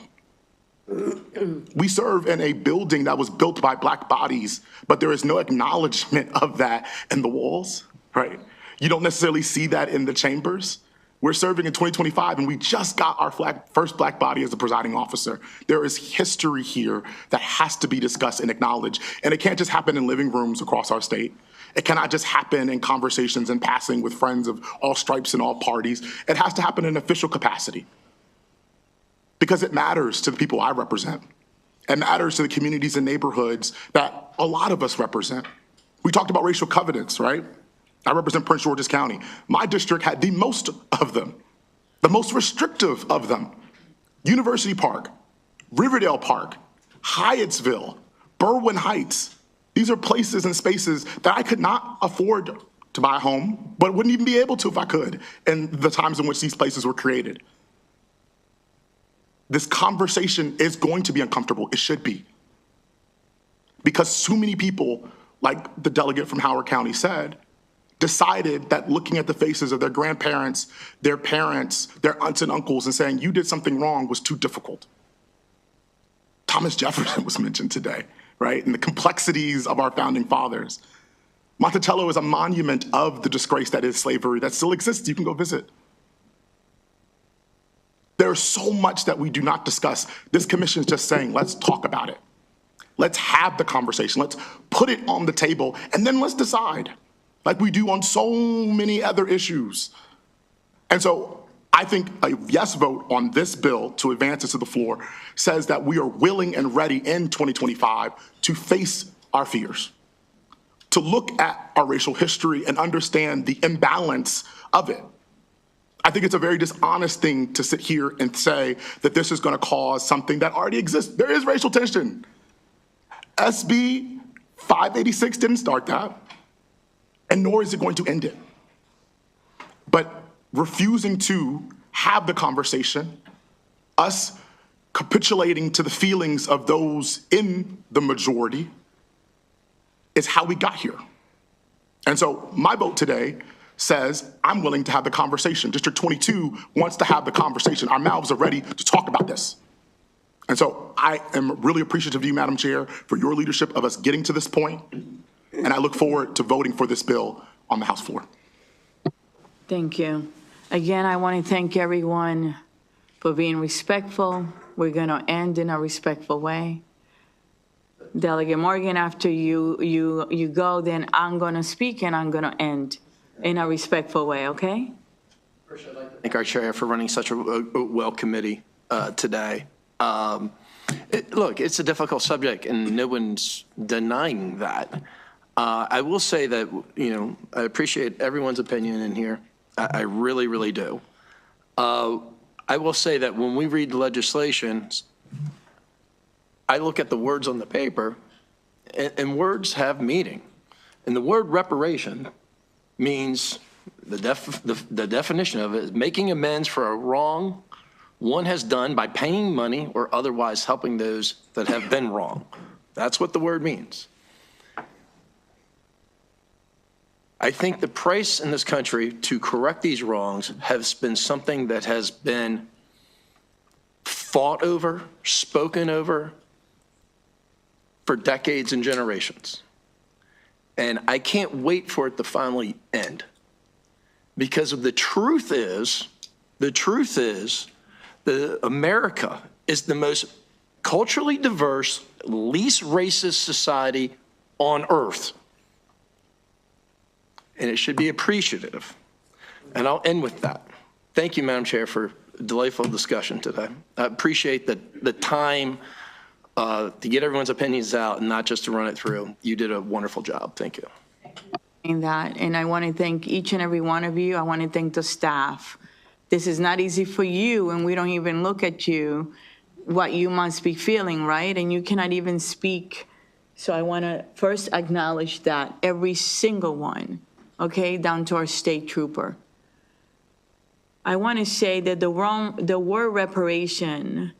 We serve in a building that was built by Black bodies, but there is no acknowledgement of that in the walls, right? You don't necessarily see that in the chambers. We're serving in 2025, and we just got our first Black body as a presiding officer. There is history here that has to be discussed and acknowledged, and it can't just happen in living rooms across our state. It cannot just happen in conversations and passing with friends of all stripes and all parties. It has to happen in official capacity, because it matters to the people I represent. It matters to the communities and neighborhoods that a lot of us represent. We talked about racial covenants, right? I represent Prince George's County. My district had the most of them, the most restrictive of them. University Park, Riverdale Park, Hyattsville, Berwyn Heights. These are places and spaces that I could not afford to buy a home, but wouldn't even be able to if I could in the times in which these places were created. This conversation is going to be uncomfortable. It should be. Because so many people, like the delegate from Howard County said, decided that looking at the faces of their grandparents, their parents, their aunts and uncles, and saying, you did something wrong was too difficult. Thomas Jefferson was mentioned today, right? And the complexities of our founding fathers. Monticello is a monument of the disgrace that is slavery that still exists. You can go visit. There's so much that we do not discuss. This commission is just saying, let's talk about it. Let's have the conversation. Let's put it on the table, and then let's decide, like we do on so many other issues. And so I think a yes vote on this bill to advance it to the floor says that we are willing and ready in 2025 to face our fears, to look at our racial history and understand the imbalance of it. I think it's a very dishonest thing to sit here and say that this is going to cause something that already exists. There is racial tension. SB 586 didn't start that, and nor is it going to end it. But refusing to have the conversation, us capitulating to the feelings of those in the majority, is how we got here. And so my vote today says, I'm willing to have the conversation. District 22 wants to have the conversation. Our mouths are ready to talk about this. And so I am really appreciative of you, Madam Chair, for your leadership of us getting to this point. And I look forward to voting for this bill on the House floor. Thank you. Again, I want to thank everyone for being respectful. We're going to end in a respectful way. Delegate Morgan, after you go, then I'm going to speak and I'm going to end in a respectful way, okay? First, I'd like to thank our chair for running such a well committee today. Look, it's a difficult subject, and no one's denying that. I will say that, I appreciate everyone's opinion in here. I really, really do. I will say that when we read the legislation, I look at the words on the paper, and words have meaning. And the word reparation means, the definition of it is making amends for a wrong one has done by paying money or otherwise helping those that have been wrong. That's what the word means. I think the price in this country to correct these wrongs has been something that has been fought over, spoken over for decades and generations. And I can't wait for it to finally end. Because the truth is that America is the most culturally diverse, least racist society on earth. And it should be appreciative. And I'll end with that. Thank you, Madam Chair, for a delightful discussion today. I appreciate the time to get everyone's opinions out and not just to run it through. You did a wonderful job. Thank you. That, and I want to thank each and every one of you. I want to thank the staff This is not easy for you, and we don't even look at you, what you must be feeling, right? And you cannot even speak. So I want to first acknowledge that, every single one, okay, down to our state trooper. I want to say that the word reparation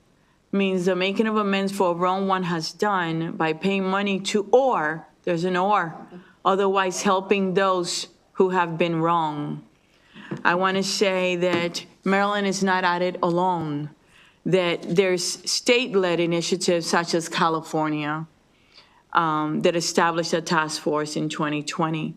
means the making of amends for a wrong one has done by paying money to, or, there's an or, otherwise helping those who have been wrong. I want to say that Maryland is not at it alone, that there's state-led initiatives such as California that established a task force in 2020.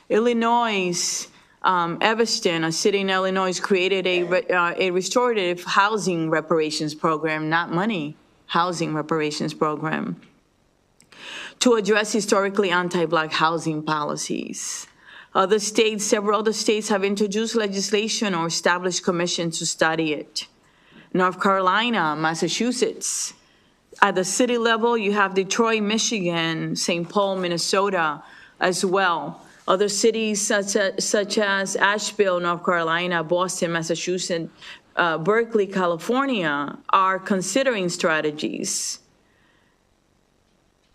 Illinois, Evanston, a city in Illinois, created a restorative housing reparations program, not money, housing reparations program, to address historically anti-Black housing policies. Other states, several other states have introduced legislation or established commissions to study it. North Carolina, Massachusetts. At the city level, you have Detroit, Michigan, St. Paul, Minnesota as well. Other cities such as Asheville, North Carolina, Boston, Massachusetts, Berkeley, California, are considering strategies.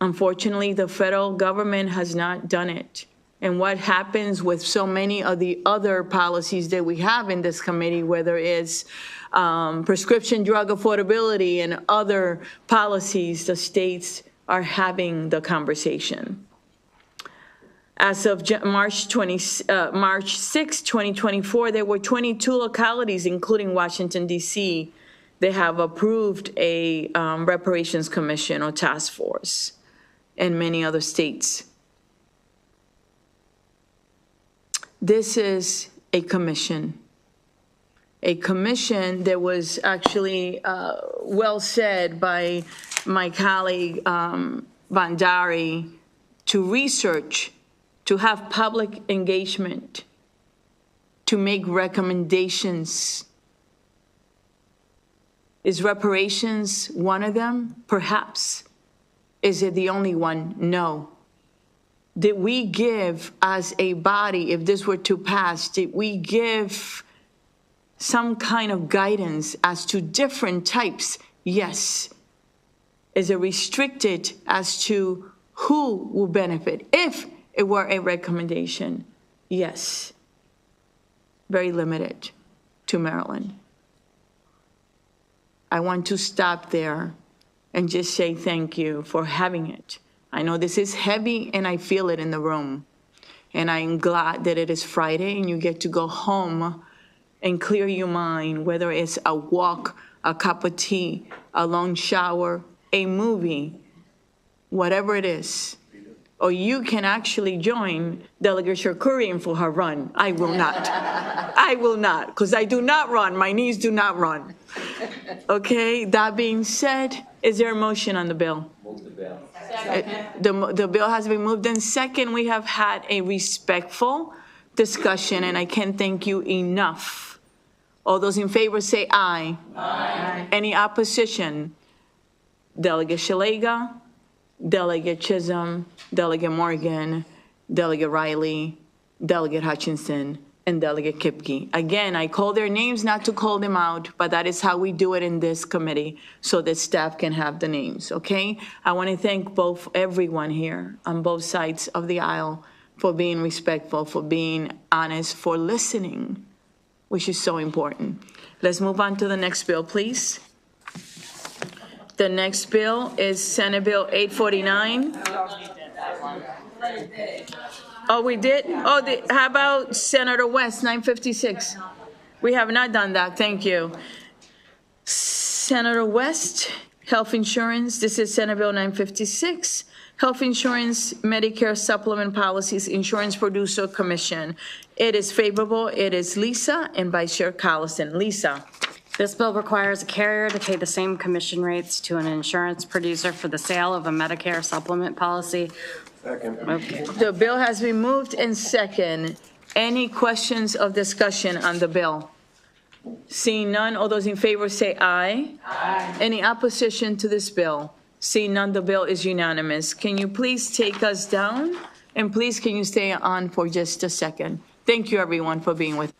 Unfortunately, the federal government has not done it. And what happens with so many of the other policies that we have in this committee, whether it's prescription drug affordability and other policies, the states are having the conversation. As of March 6, 2024, there were 22 localities, including Washington, D.C., that have approved a reparations commission or task force, and many other states. This is a commission that was actually well said by my colleague Bandari, to research, to have public engagement, to make recommendations. Is reparations one of them? Perhaps. Is it the only one? No. Did we give, as a body, if this were to pass, did we give some kind of guidance as to different types? Yes. Is it restricted as to who will benefit? If it were a recommendation, yes. Very limited to Maryland. I want to stop there and just say thank you for having it. I know this is heavy, and I feel it in the room. And I'm glad that it is Friday and you get to go home and clear your mind, whether it's a walk, a cup of tea, a long shower, a movie, whatever it is. Or you can actually join Delegate Shakurian for her run. I will not. I will not, because I do not run. My knees do not run. Okay, that being said, is there a motion on the bill? Move the bill. The bill has been moved in second. We have had a respectful discussion, and I can't thank you enough. All those in favor say aye. Aye. Any opposition? Delegate Shalega, Delegate Chisholm, Delegate Morgan, Delegate Riley, Delegate Hutchinson, and Delegate Kipke. Again, I call their names not to call them out, but that is how we do it in this committee so that staff can have the names, okay? I want to thank everyone here on both sides of the aisle for being respectful, for being honest, for listening, which is so important. Let's move on to the next bill, please. The next bill is Senate Bill 849. Oh, we did? Oh, how about Senator West, 956? We have not done that, thank you. Senator West, health insurance, this is Senate Bill 956. Health insurance, Medicare supplement policies, insurance producer commission. It is favorable, it is Lisa and Vice Chair Collison. Lisa. This bill requires a carrier to pay the same commission rates to an insurance producer for the sale of a Medicare supplement policy. Second. Okay. The bill has been moved and second. Any questions of discussion on the bill? Seeing none, all those in favor say aye. Aye. Any opposition to this bill? Seeing none, the bill is unanimous. Can you please take us down? And please, can you stay on for just a second? Thank you, everyone, for being with us.